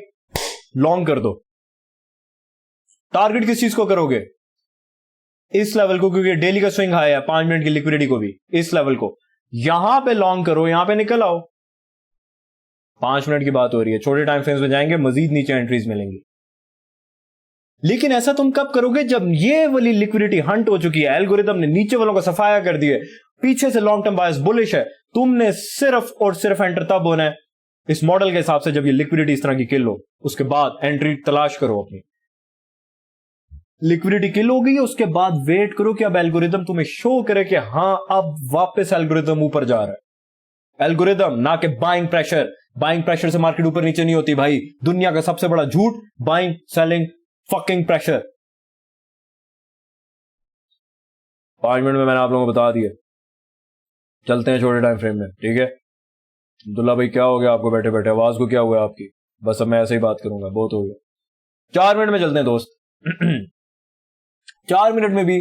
लॉन्ग कर दो। टारगेट किस चीज को करोगे, इस लेवल को, क्योंकि डेली का स्विंग हाई है, 5 मिनट की लिक्विडिटी को भी, इस लेवल को यहां पे लॉन्ग करो, यहां पे निकल आओ। 5 मिनट की बात हो रही है, छोटे टाइम फ्रेम्स में जाएंगे, मजीद नीचे एंट्रीज मिलेंगी, लेकिन ऐसा तुम कब करोगे, जब ये वाली लिक्विडिटी हंट हो चुकी है, एल्गोरिदम ने नीचे वालों का सफाया कर दिया, पीछे से लॉन्ग टर्म बायस बुलिश है, तुमने सिर्फ और सिर्फ एंटर तब होना है इस मॉडल के हिसाब से जब ये लिक्विडिटी इस तरह की किल हो, उसके बाद एंट्री तलाश करो अपनी। लिक्विडिटी किल हो गई है, उसके बाद वेट करो कि अब एल्गोरिदम तुम्हें शो करे कि हां अब वापस एल्गोरिदम ऊपर जा रहा है। एल्गोरिदम ना कि बाइंग प्रेशर, बाइंग प्रेशर से मार्केट ऊपर नीचे नहीं होती भाई, दुनिया का सबसे बड़ा झूठ buying selling fucking pressure. 5 minute में मैंने आप लोगों को बता दिया, चलते हैं छोटे टाइम फ्रेम में, ठीक है। अब्दुल्ला भाई क्या हो गया आपको बैठे बैठे, आवाज को क्या हुआ आपकी, बस अब मैं ऐसे ही बात करूंगा, बहुत हो गया। 4 मिनट में चलते हैं दोस्त। 4 मिनट में भी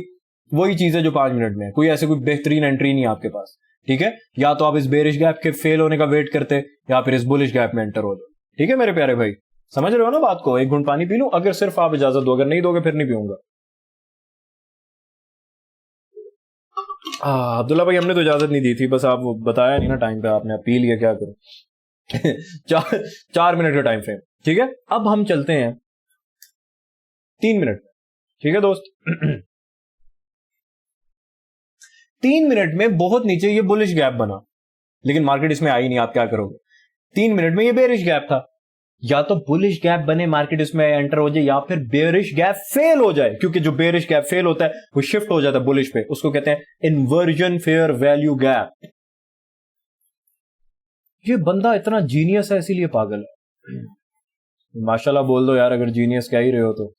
वही चीज है जो 5 मिनट में, कोई ऐसे कोई बेहतरीन एंट्री नहीं है आपके पास, ठीक है। या तो आप इस बेरिश गैप के फेल होने का वेट करते, या फिर इस बुलिश गैप में एंटर हो जाओ, ठीक है मेरे प्यारे भाई, समझ रहे हो ना बात को। एक घूंट पानी पी लूं अगर सिर्फ आप इजाजत दो, अगर नहीं दोगे फिर नहीं पीऊंगा। अब्दुल्ला भाई हमने तो इजाजत नहीं दी थी, बस आप बताया नहीं ना टाइम पे, आपने पी लिया, क्या करूं। 4 मिनट का टाइम फ्रेम, ठीक है। अब हम चलते हैं 3 मिनट, ठीक है दोस्त। 3 मिनट में बहुत नीचे ये बुलिश गैप बना, लेकिन मार्केट इसमें आई नहीं, आप क्या करोगे। 3 मिनट में ये बेरिश गैप था, या तो बुलिश गैप बने मार्केट इसमें एंटर हो जाए, या फिर बेरिश गैप फेल हो जाए, क्योंकि जो बेरिश गैप फेल होता है वो शिफ्ट हो जाता है बुलिश पे, उसको कहते हैं इन्वर्जन फेयर वैल्यू गैप। ये बंदा इतना जीनियस है इसीलिए पागल है। माशाल्लाह बोल दो यार अगर जीनियस कह ही रहे हो तो,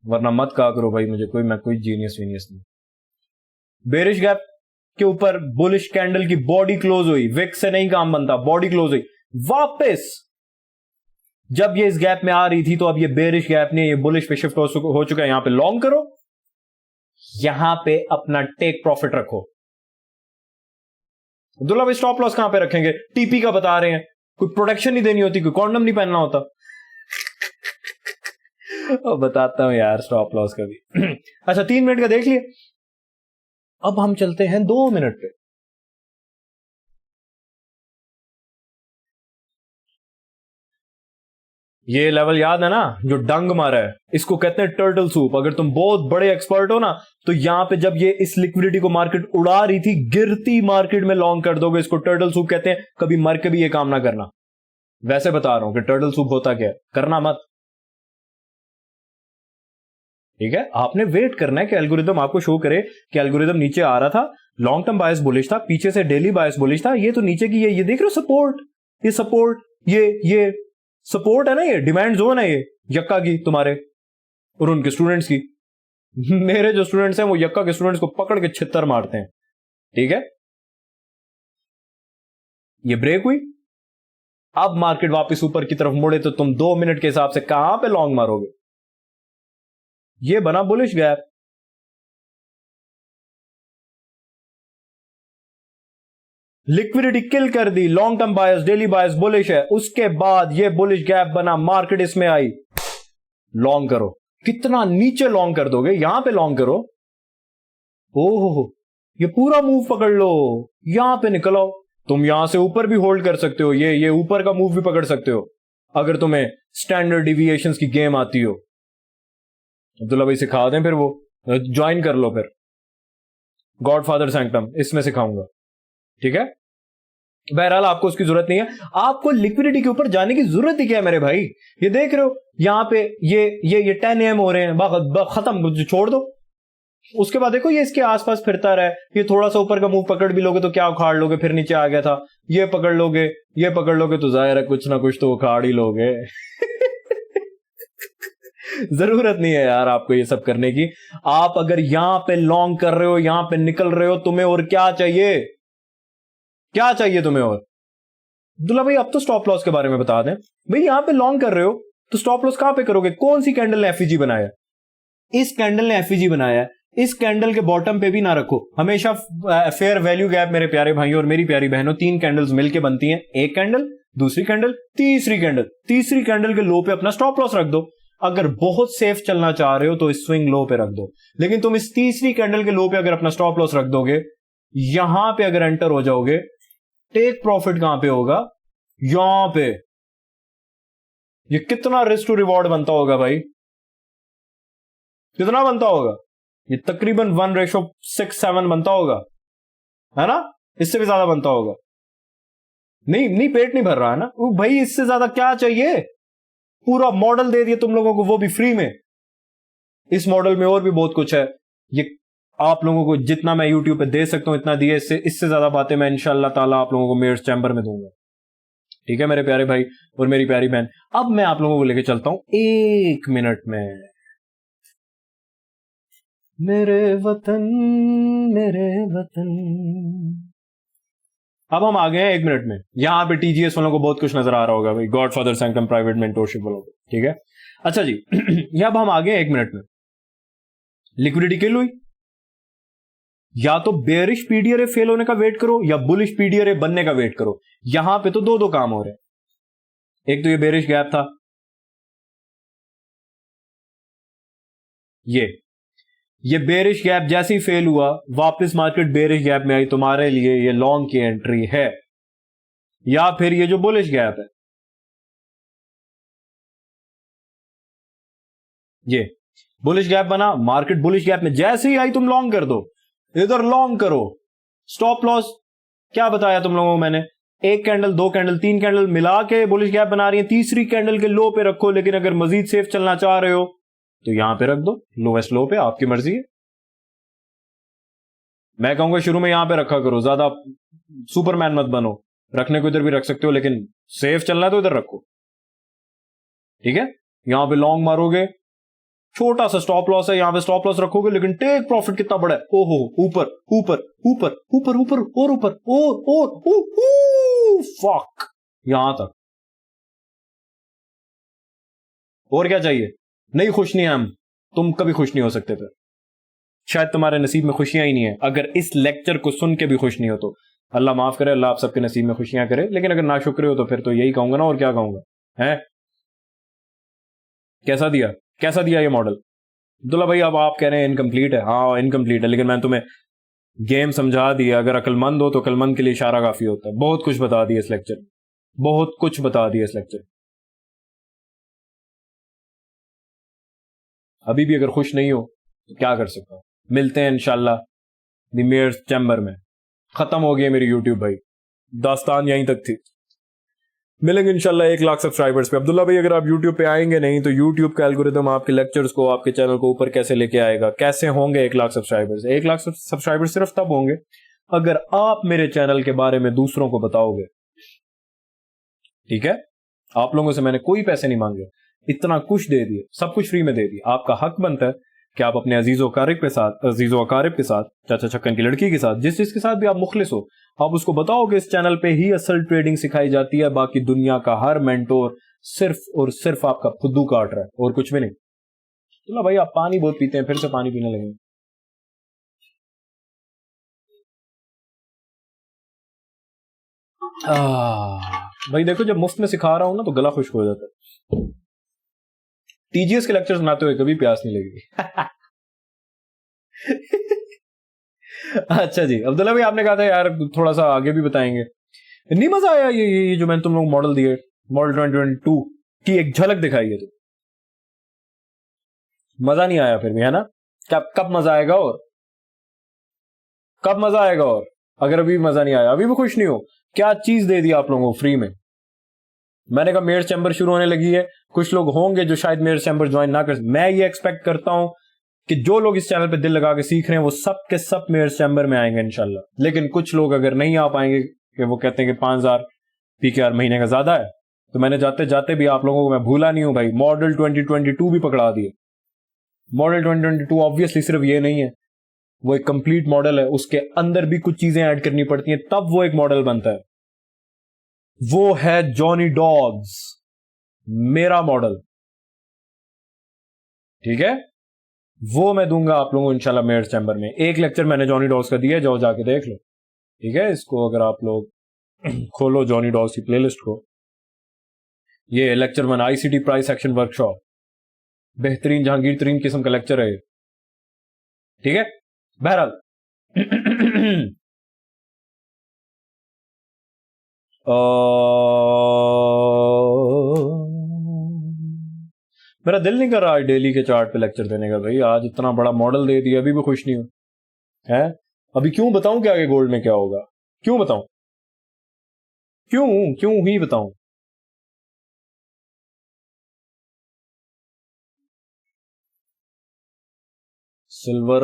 वरना मत कहा करो भाई मुझे मैं कोई जीनियस वीनियस नहीं। बेरिश गैप के ऊपर बुलिश कैंडल की बॉडी क्लोज हुई, विक्स से नहीं काम बनता, बॉडी क्लोज हुई, वापस जब ये इस गैप में आ रही थी तो अब ये बेरिश गैप नहीं, ये बुलिश पे शिफ्ट हो चुका है, यहां पे लॉन्ग करो, यहां पे अपना टेक प्रॉफिट रखो। अब्दुल्ला भाई स्टॉप लॉस कहां पे रखेंगे, टीपी का बता रहे हैं, कोई प्रोटेक्शन नहीं देनी होती, कोई कॉन्डम नहीं पहनना होता। बताता हूं यार स्टॉप लॉस का भी। अच्छा 3 मिनट का देख लिए, अब हम चलते हैं 2 मिनट पे। ये लेवल याद है ना जो डंग मारा है, इसको कहते हैं टर्टल सूप। अगर तुम बहुत बड़े एक्सपर्ट हो ना तो यहां पे जब ये इस लिक्विडिटी को मार्केट उड़ा रही थी, गिरती मार्केट में लॉन्ग कर दोगे, इसको टर्टल सूप कहते हैं। कभी मर के भी ये काम ना करना, वैसे बता रहा हूं कि टर्टल सूप होता क्या है, करना मत। ठीक है, आपने वेट करना है कि एल्गोरिदम आपको शो करे कि एल्गोरिदम नीचे आ रहा था, लॉन्ग टर्म बायस बुलिश था, पीछे से डेली बायस बुलिश था, ये तो नीचे की ये देख रहे हो सपोर्ट, ये सपोर्ट, ये सपोर्ट है ना, ये डिमांड जोन है, ये यक्का की तुम्हारे और उनके स्टूडेंट्स की। मेरे जो स्टूडेंट्स हैं वो यक्का के स्टूडेंट्स को पकड़ के छित्तर मारते हैं। ठीक है, ये ब्रेक हुई, अब मार्केट वापस ऊपर की तरफ मुड़े तो तुम 2 मिनट के हिसाब से कहां पे लॉन्ग मारोगे? ये बना बुलिश गैप। लिक्विडिटी किल कर दी, लॉन्ग टर्म बायस, डेली बायस बुलिश है, उसके बाद ये बुलिश गैप बना, मार्केट इसमें आई, लॉन्ग करो। कितना नीचे लॉन्ग कर दोगे? यहां पे लॉन्ग करो, ओहो ये पूरा मूव पकड़ लो, यहां पे निकल आओ। तुम यहां से ऊपर भी होल्ड कर सकते हो, ये ऊपर का मूव भी पकड़ सकते हो अगर तुम्हें स्टैंडर्ड डिविएशंस की गेम आती हो। अब्दुल्ला भाई सिखा दें, फिर वो ज्वाइन कर लो, फिर गॉडफादर सैंक्टम इसमें सिखाऊंगा। ठीक है, बहरहाल आपको उसकी जरूरत नहीं है, आपको लिक्विडिटी के ऊपर जाने की जरूरत ही क्या है मेरे भाई? ये देख रहे हो यहां पे ये 10 AM हो रहे हैं, खत्म, छोड़ दो। उसके बाद देखो ये इसके आसपास फिरता रहा है, ये थोड़ा सा ऊपर का मुंह पकड़ भी लोगे तो क्या उखाड़ लोगे, फिर नीचे आ गया था, ये पकड़ लोगे तो जाहिर है कुछ ना कुछ तो उखाड़ ही लोगे। जरूरत नहीं है यार आपको ये सब करने की। आप अगर यहां पे लॉन्ग कर रहे हो, यहां पे निकल रहे हो, तुम्हें और क्या चाहिए? क्या चाहिए तुम्हें और? दुल्ला भाई अब तो स्टॉप लॉस के बारे में बता दें भाई। यहां पे लॉन्ग कर रहे हो तो स्टॉप लॉस कहां पे करोगे? कौन सी कैंडल ने एफईजी बनाया? इस कैंडल ने एफईजी बनाया है, इस कैंडल के बॉटम पे भी ना रखो। हमेशा फेयर वैल्यू गैप मेरे प्यारे भाइयों और मेरी प्यारी बहनों, 3 कैंडल्स मिलकर बनती हैं, एक कैंडल, दूसरी कैंडल, तीसरी कैंडल। तीसरी कैंडल के लो पे अपना स्टॉप लॉस रख दो। अगर बहुत सेफ चलना चाह रहे हो तो इस स्विंग लो पे रख दो, लेकिन तुम इस तीसरी कैंडल के लो पे अगर अपना स्टॉप लॉस रख दोगे, यहां पे अगर एंटर हो जाओगे, टेक प्रॉफिट कहां पे होगा? यहां पे। ये कितना रिस्क टू रिवॉर्ड बनता होगा भाई? कितना बनता होगा? ये तकरीबन 1:6-7 बनता होगा, है ना? इससे भी ज्यादा बनता होगा। नहीं पेट नहीं भर रहा है ना भाई, इससे ज्यादा क्या चाहिए? पूरा मॉडल दे दिया तुम लोगों को, वो भी फ्री में। इस मॉडल में और भी बहुत कुछ है, ये आप लोगों को जितना मैं यूट्यूब पे दे सकता हूं इतना दिए, इससे ज्यादा बातें मैं इंशाल्लाह ताला आप लोगों को मेयर्स चैम्बर में दूंगा। ठीक है मेरे प्यारे भाई और मेरी प्यारी बहन, अब मैं आप लोगों को लेके चलता हूं 1 मिनट में मेरे वतन, मेरे वतन। अब हम आ गए हैं 1 मिनट में। यहां पे टीजीएस वालों को बहुत कुछ नजर आ रहा होगा भाई, गॉडफादर सैंक्टम प्राइवेट मेंटोरशिप वालों को। ठीक है, अच्छा जी। यह अब हम आ गए 1 मिनट में। लिक्विडिटी किल हुई, या तो बेरिश पीडीआरए फेल होने का वेट करो या बुलिश पीडीआरए बनने का वेट करो। यहां पे तो दो काम हो रहे हैं। एक तो ये बेरिश गैप था, ये बेरिश गैप जैसे ही फेल हुआ, वापस मार्केट बेरिश गैप में आई, तुम्हारे लिए ये लॉन्ग की एंट्री है। या फिर ये जो बुलिश गैप है, ये बुलिश गैप बना, मार्केट बुलिश गैप में जैसे ही आई तुम लॉन्ग कर दो, इधर लॉन्ग करो। स्टॉप लॉस क्या बताया तुम लोगों को मैंने? 1 कैंडल, 2 कैंडल, 3 कैंडल मिला के बुलिश गैप बना रही है, तीसरी कैंडल के लो पे रखो। लेकिन अगर मजीद सेफ चलना चाह रहे हो तो यहां पे रख दो, लोवेस्ट लो पे, आपकी मर्जी है। मैं कहूंगा शुरू में यहां पे रखा करो, ज्यादा सुपरमैन मत बनो। रखने को इधर भी रख सकते हो, लेकिन सेफ चलना है तो इधर रखो। ठीक है, यहां पे लॉन्ग मारोगे, छोटा सा स्टॉप लॉस है, यहां पे स्टॉप लॉस रखोगे, लेकिन टेक प्रॉफिट कितना बड़ा है, ओहो, ऊपर ऊपर ऊपर ऊपर ऊपर और ऊपर और फक, यहां तक। और क्या चाहिए? नहीं खुश नहीं है हम, तुम कभी खुश नहीं हो सकते, फिर शायद तुम्हारे नसीब में खुशियां ही नहीं है। अगर इस लेक्चर को सुन के भी खुश नहीं हो तो अल्लाह माफ करे, अल्लाह आप सबके नसीब में खुशियां करे। लेकिन अगर नाशुक्र हो तो फिर तो यही कहूंगा ना, और क्या कहूंगा है? कैसा दिया ये मॉडल? अब्दुल्ला भाई अब आप कह रहे हैं इनकम्प्लीट है। हाँ इनकम्प्लीट है, लेकिन मैंने तुम्हें गेम समझा दिया। अगर अक्लमंद हो तो अक्लमंद के लिए इशारा काफी होता है। बहुत कुछ बता दिया इस लेक्चर, बहुत कुछ बता दिया इस लेक्चर। अभी भी अगर खुश नहीं हो तो क्या कर सकता हूं? मिलते हैं इंशाल्लाह द मेयर्स चैम्बर में। खत्म हो गई मेरी यूट्यूब भाई, दास्तान यहीं तक थी। मिलेंगे इंशाल्लाह 1 लाख सब्सक्राइबर्स पे। अब्दुल्ला भाई अगर आप यूट्यूब पे आएंगे नहीं तो यूट्यूब का एल्गोरिदम आपके लेक्चर्स को, आपके चैनल को ऊपर कैसे लेके आएगा? कैसे होंगे 1 लाख सब्सक्राइबर्स? 1 लाख सब्सक्राइबर्स सिर्फ तब होंगे अगर आप मेरे चैनल के बारे में दूसरों को बताओगे। ठीक है, आप लोगों से मैंने कोई पैसे नहीं मांगे, इतना कुछ दे दिए, सब कुछ फ्री में दे दिया। आपका हक बनता है कि आप अपने अजीजो अकारिब के साथ, चाचा छक्कन की लड़की के साथ, जिस के साथ भी आप मुखलिस हो, आप उसको बताओ कि इस चैनल पे ही असल ट्रेडिंग सिखाई जाती है। बाकी दुनिया का हर मेंटोर सिर्फ और सिर्फ आपका फुद्दू काट रहा है और कुछ भी नहीं। चलो भाई, आप पानी बहुत पीते हैं, फिर से पानी पीने लगे। भाई देखो, जब मुफ्त में सिखा रहा हूं ना तो गला खुश्क हो जाता है। टीजीएस के लेक्चर्स बनाते हुए कभी प्यास नहीं लगेगी। अच्छा जी, अब्दुल्ला भाई आपने कहा था यार थोड़ा सा आगे भी बताएंगे। नहीं मजा आया ये जो मैंने तुम लोग मॉडल दिए, मॉडल 2022 की एक झलक दिखाई है तो मजा नहीं आया फिर भी, है ना? कब मजा आएगा? और कब मजा आएगा? और अगर अभी मजा नहीं आया, अभी भी खुश नहीं हो, क्या चीज दे दी आप लोगों को फ्री में? मैंने कहा मेयर चैम्बर शुरू होने लगी है, कुछ लोग होंगे जो शायद मेयर चैम्बर ज्वाइन ना कर। मैं ये एक्सपेक्ट करता हूं कि जो लोग इस चैनल पे दिल लगा के सीख रहे हैं वो सब के सब मेयर चैम्बर में आएंगे इंशाल्लाह। लेकिन कुछ लोग अगर नहीं आ पाएंगे, कि वो कहते हैं कि 5,000 PKR महीने का ज्यादा है, तो मैंने जाते जाते भी आप लोगों को मैं भूला नहीं हूं भाई, मॉडल 2022 भी पकड़ा दिए। मॉडल 2022 ऑब्वियसली सिर्फ ये नहीं है, वो एक कंप्लीट मॉडल है, उसके अंदर भी कुछ चीजें ऐड करनी पड़ती हैं तब वो एक मॉडल बनता है। वो है जॉनी डॉग्स, मेरा मॉडल। ठीक है, वो मैं दूंगा आप लोगों को इंशाल्लाह मेयर चैम्बर में। एक लेक्चर मैंने जॉनी डॉग्स का दिया, जाओ जाके देख लो। ठीक है, इसको अगर आप लोग खोलो जॉनी डॉग्स की प्लेलिस्ट को, ये lecture 1 ICT price action workshop, बेहतरीन जहांगीर तरीन किस्म का लेक्चर है। ठीक है, बहरहाल मेरा दिल नहीं कर रहा आज डेली के चार्ट पे लेक्चर देने का भाई। आज इतना बड़ा मॉडल दे दिया, अभी भी खुश नहीं हूं है। अभी क्यों बताऊं कि आगे गोल्ड में क्या होगा? क्यों बताऊं? क्यों क्यों ही बताऊं? सिल्वर,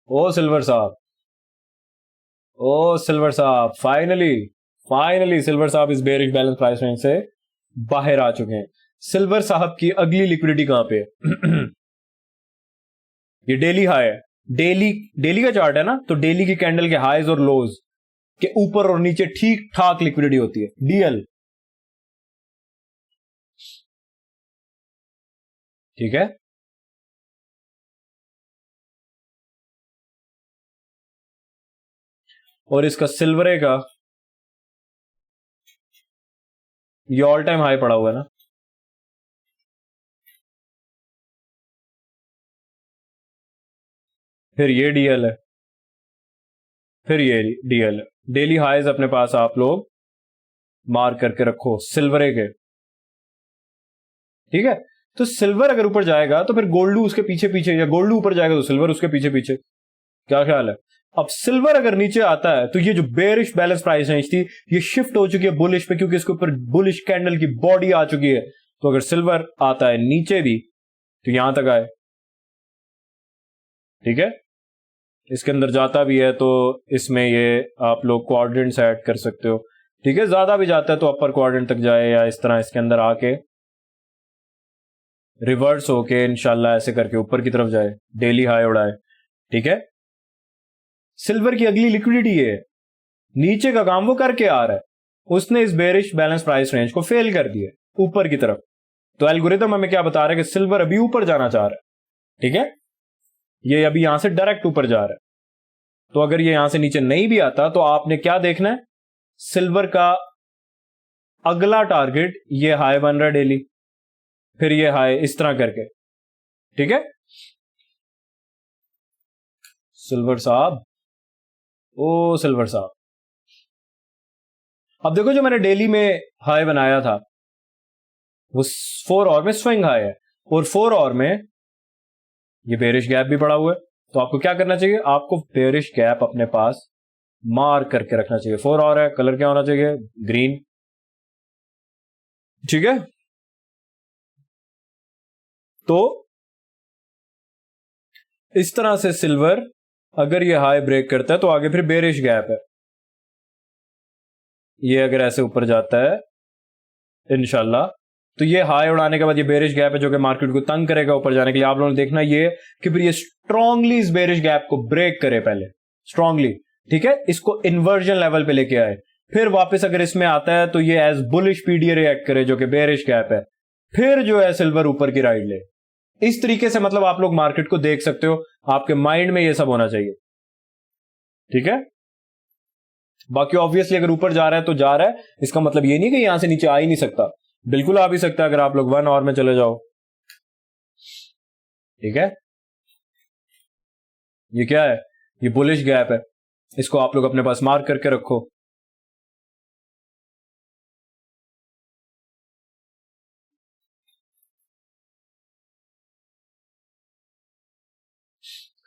ओ सिल्वर साहब, ओ सिल्वर साहब, फाइनली फाइनली सिल्वर साहब इस बेरिश बैलेंस प्राइस रेंज से बाहर आ चुके हैं। सिल्वर साहब की अगली लिक्विडिटी कहां पे है? ये डेली हाई है, डेली का चार्ट है ना, तो डेली की कैंडल के हाईज और लोज के ऊपर और नीचे ठीक ठाक लिक्विडिटी होती है, DL। ठीक है, और इसका सिल्वरे का ये ऑल टाइम हाई पड़ा हुआ है ना, फिर ये DL है, फिर ये DL है। डेली हाईज अपने पास आप लोग मार्क करके रखो सिल्वरे के। ठीक है, तो सिल्वर अगर ऊपर जाएगा तो फिर गोल्डू उसके पीछे पीछे, या गोल्डू ऊपर जाएगा तो सिल्वर उसके पीछे पीछे। क्या ख्याल है? अब सिल्वर अगर नीचे आता है तो ये जो बेरिश बैलेंस प्राइस रेंज थी ये शिफ्ट हो चुकी है बुलिश पे, क्योंकि इसके ऊपर बुलिश कैंडल की बॉडी आ चुकी है। तो अगर सिल्वर आता है नीचे भी तो यहां तक आए, ठीक है, इसके अंदर जाता भी है तो इसमें ये आप लोग क्वाड्रेंट्स ऐड कर सकते हो। ठीक है, ज्यादा भी जाता है तो अपर क्वाड्रेंट तक जाए, या इस तरह इसके अंदर आके रिवर्स होके इंशाल्लाह ऐसे करके ऊपर की तरफ जाए, डेली हाई उड़ाए। ठीक है, सिल्वर की अगली लिक्विडिटी है, नीचे का काम वो करके आ रहा है, उसने इस बेरिश बैलेंस प्राइस रेंज को फेल कर दिया ऊपर की तरफ। तो एल्गोरिथम हमें क्या बता रहा है कि सिल्वर अभी ऊपर जाना चाह रहा है। ठीक है, ये अभी यहां से डायरेक्ट ऊपर जा रहा है, तो अगर ये यहां से नीचे नहीं भी आता तो आपने क्या देखना है, सिल्वर का अगला टारगेट ये हाई बन रहा है डेली, फिर ये हाई, इस तरह करके। ठीक है, सिल्वर साहब, ओ सिल्वर साहब, अब देखो जो मैंने डेली में हाई बनाया था वो 4 आवर में स्विंग हाई है, और 4 आवर में ये बेरिश गैप भी पड़ा हुआ है। तो आपको क्या करना चाहिए, आपको बेरिश गैप अपने पास मार्क करके रखना चाहिए। 4 आवर है, कलर क्या होना चाहिए? ग्रीन। ठीक है, तो इस तरह से सिल्वर अगर ये हाई ब्रेक करता है तो आगे फिर बेरिश गैप है। ये अगर ऐसे ऊपर जाता है इंशाल्लाह तो ये हाई उड़ाने के बाद ये बेरिश गैप है जो कि मार्केट को तंग करेगा ऊपर जाने के लिए। आप लोगों ने देखना ये कि फिर ये स्ट्रांगली इस बेरिश गैप को ब्रेक करे पहले स्ट्रांगली, ठीक है, इसको इन्वर्जन लेवल पे लेके आए, फिर वापस अगर इसमें आता है तो ये एज बुलिश पीडीए रिएक्ट करे जो कि बेरिश गैप है, फिर जो है सिल्वर ऊपर की राइड ले। इस तरीके से मतलब आप लोग मार्केट को देख सकते हो, आपके माइंड में ये सब होना चाहिए, ठीक है। बाकी ऑब्वियसली अगर ऊपर जा रहा है तो जा रहा है, इसका मतलब ये नहीं कि यहां से नीचे आ ही नहीं सकता, बिल्कुल आ भी सकता है अगर आप लोग 1 आवर में चले जाओ, ठीक है। ये क्या है, ये बुलिश गैप है, इसको आप लोग अपने पास मार्क करके रखो।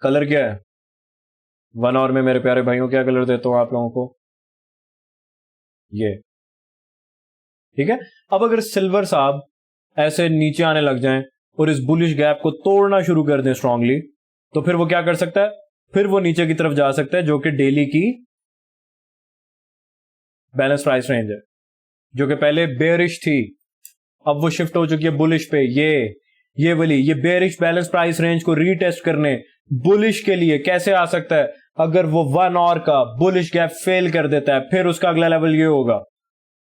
कलर क्या है 1 आवर में मेरे प्यारे भाइयों, क्या कलर देता हूं आप लोगों को, ये, ठीक है। अब अगर सिल्वर साहब ऐसे नीचे आने लग जाएं और इस बुलिश गैप को तोड़ना शुरू कर दें स्ट्रांगली, तो फिर वो क्या कर सकता है, फिर वो नीचे की तरफ जा सकता है जो कि डेली की बैलेंस प्राइस रेंज है, जो कि पहले बेरिश थी, अब वो शिफ्ट हो चुकी है बुलिश पे। ये वाली ये बेरिश बैलेंस प्राइस रेंज को रीटेस्ट करने बुलिश के लिए कैसे आ सकता है, अगर वो 1 आवर का बुलिश गैप फेल कर देता है, फिर उसका अगला लेवल ये होगा,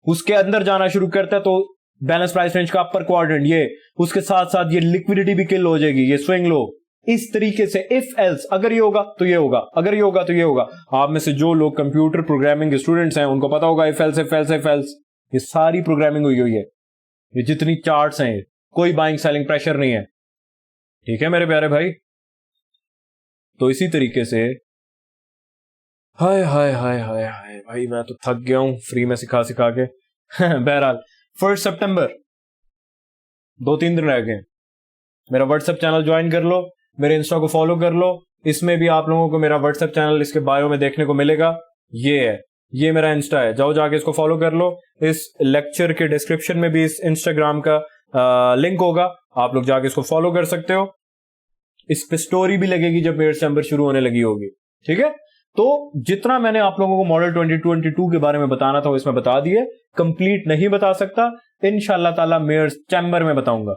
उसके अंदर जाना शुरू करता है तो बैलेंस प्राइस रेंज का अपर क्वाड्रेंट ये, उसके साथ साथ ये लिक्विडिटी भी किल हो जाएगी, ये स्विंग लो। इस तरीके से इफ एल्स, अगर ये होगा तो ये होगा, अगर ये होगा तो ये होगा। आप में से जो लोग कंप्यूटर प्रोग्रामिंग स्टूडेंट्स हैं उनको पता होगा if else if else if else, ये सारी प्रोग्रामिंग हुई है, ये जितनी चार्ट्स हैं, कोई बाइंग सेलिंग प्रेशर नहीं है, ठीक है मेरे प्यारे भाई। तो इसी तरीके से हाय हाय हाय हाय हाय भाई, मैं तो थक गया हूं फ्री में सिखा सिखा के। बहरहाल 1 सितंबर 2-3 दिन रह गए, मेरा व्हाट्सएप चैनल ज्वाइन कर लो, मेरे इंस्टा को फॉलो कर लो, इसमें भी आप लोगों को मेरा व्हाट्सएप चैनल इसके बायो में देखने को मिलेगा, ये है, ये मेरा इंस्टा है, जाओ जाके इसको फॉलो कर लो। इस लेक्चर के डिस्क्रिप्शन में भी इस इंस्टाग्राम का लिंक होगा, आप लोग जाके इसको फॉलो कर सकते हो। इस पे स्टोरी भी लगेगी जब मेयर्स चैम्बर शुरू होने लगी होगी, ठीक है। तो जितना मैंने आप लोगों को मॉडल 2022 के बारे में बताना था वो इसमें बता दिए, कंप्लीट नहीं बता सकता, इंशाल्लाह ताला मेयर्स चैम्बर में बताऊंगा,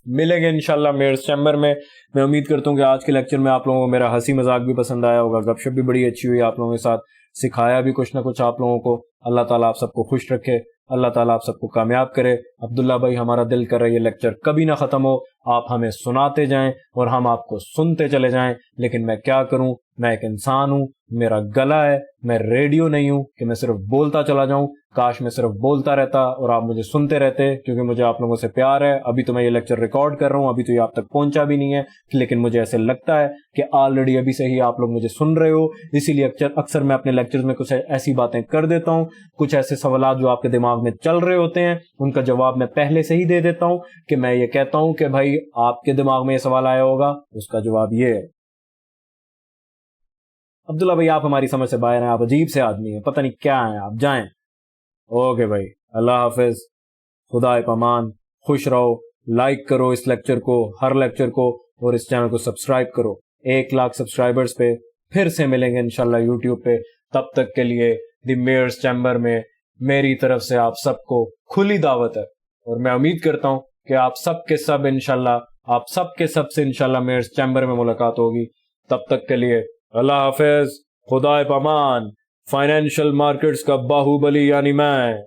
मिलेंगे इंशाल्लाह मेयर्स चैम्बर में। मैं उम्मीद करता हूं कि आज के लेक्चर में आप लोगों को मेरा हंसी मजाक भी पसंद आया होगा, गपशप भी बड़ी अच्छी हुई आप लोगों के साथ, सिखाया भी कुछ ना कुछ आप लोगों को। अल्लाह ताला आप सबको खुश रखे, अल्लाह ताला आप सबको कामयाब करे। अब्दुल्ला भाई हमारा दिल कर रहा है ये लेक्चर कभी ना खत्म हो, आप हमें सुनाते जाएं और हम आपको सुनते चले जाएं, लेकिन मैं क्या करूं, मैं एक इंसान हूं, मेरा गला है, मैं रेडियो नहीं हूं कि मैं सिर्फ बोलता चला जाऊं। काश मैं सिर्फ बोलता रहता और आप मुझे सुनते रहते, क्योंकि मुझे आप लोगों से प्यार है। अभी तो मैं ये लेक्चर रिकॉर्ड कर रहा हूं, अभी तो ये आप तक पहुंचा भी नहीं है, लेकिन मुझे ऐसे लगता है कि ऑलरेडी अभी से ही आप लोग मुझे सुन रहे हो, इसीलिए अक्सर मैं अपने लेक्चर्स में कुछ ऐसी बातें कर देता हूं, कुछ ऐसे सवाल जो आपके दिमाग में चल रहे होते हैं उनका जवाब मैं पहले से ही दे देता हूं, कि मैं ये कहता हूं कि भाई आपके दिमाग में ये सवाल आया होगा, उसका जवाब ये है। अब्दुल्ला भाई आप हमारी समझ से बाहर हैं, आप अजीब से आदमी हैं, पता नहीं क्या है, आप जाएं। ओके भाई, अल्लाह हाफिज, खुदा पमान, खुश रहो, लाइक करो इस लेक्चर को, हर लेक्चर को, और इस चैनल को सब्सक्राइब करो। 1 लाख सब्सक्राइबर्स पे फिर से मिलेंगे इंशाल्लाह यूट्यूब पे। तब तक के लिए द मेयर्स चैम्बर में मेरी तरफ से आप सबको खुली दावत है, और मैं उम्मीद करता हूं कि आप सबके सब इंशाल्लाह, आप सबके सबसे इंशाल्लाह मेयर्स चैम्बर में मुलाकात होगी। तब तक के लिए अल्लाह हाफिज, खुदा पमान, फाइनेंशियल मार्केट्स का बाहुबली यानी मैं।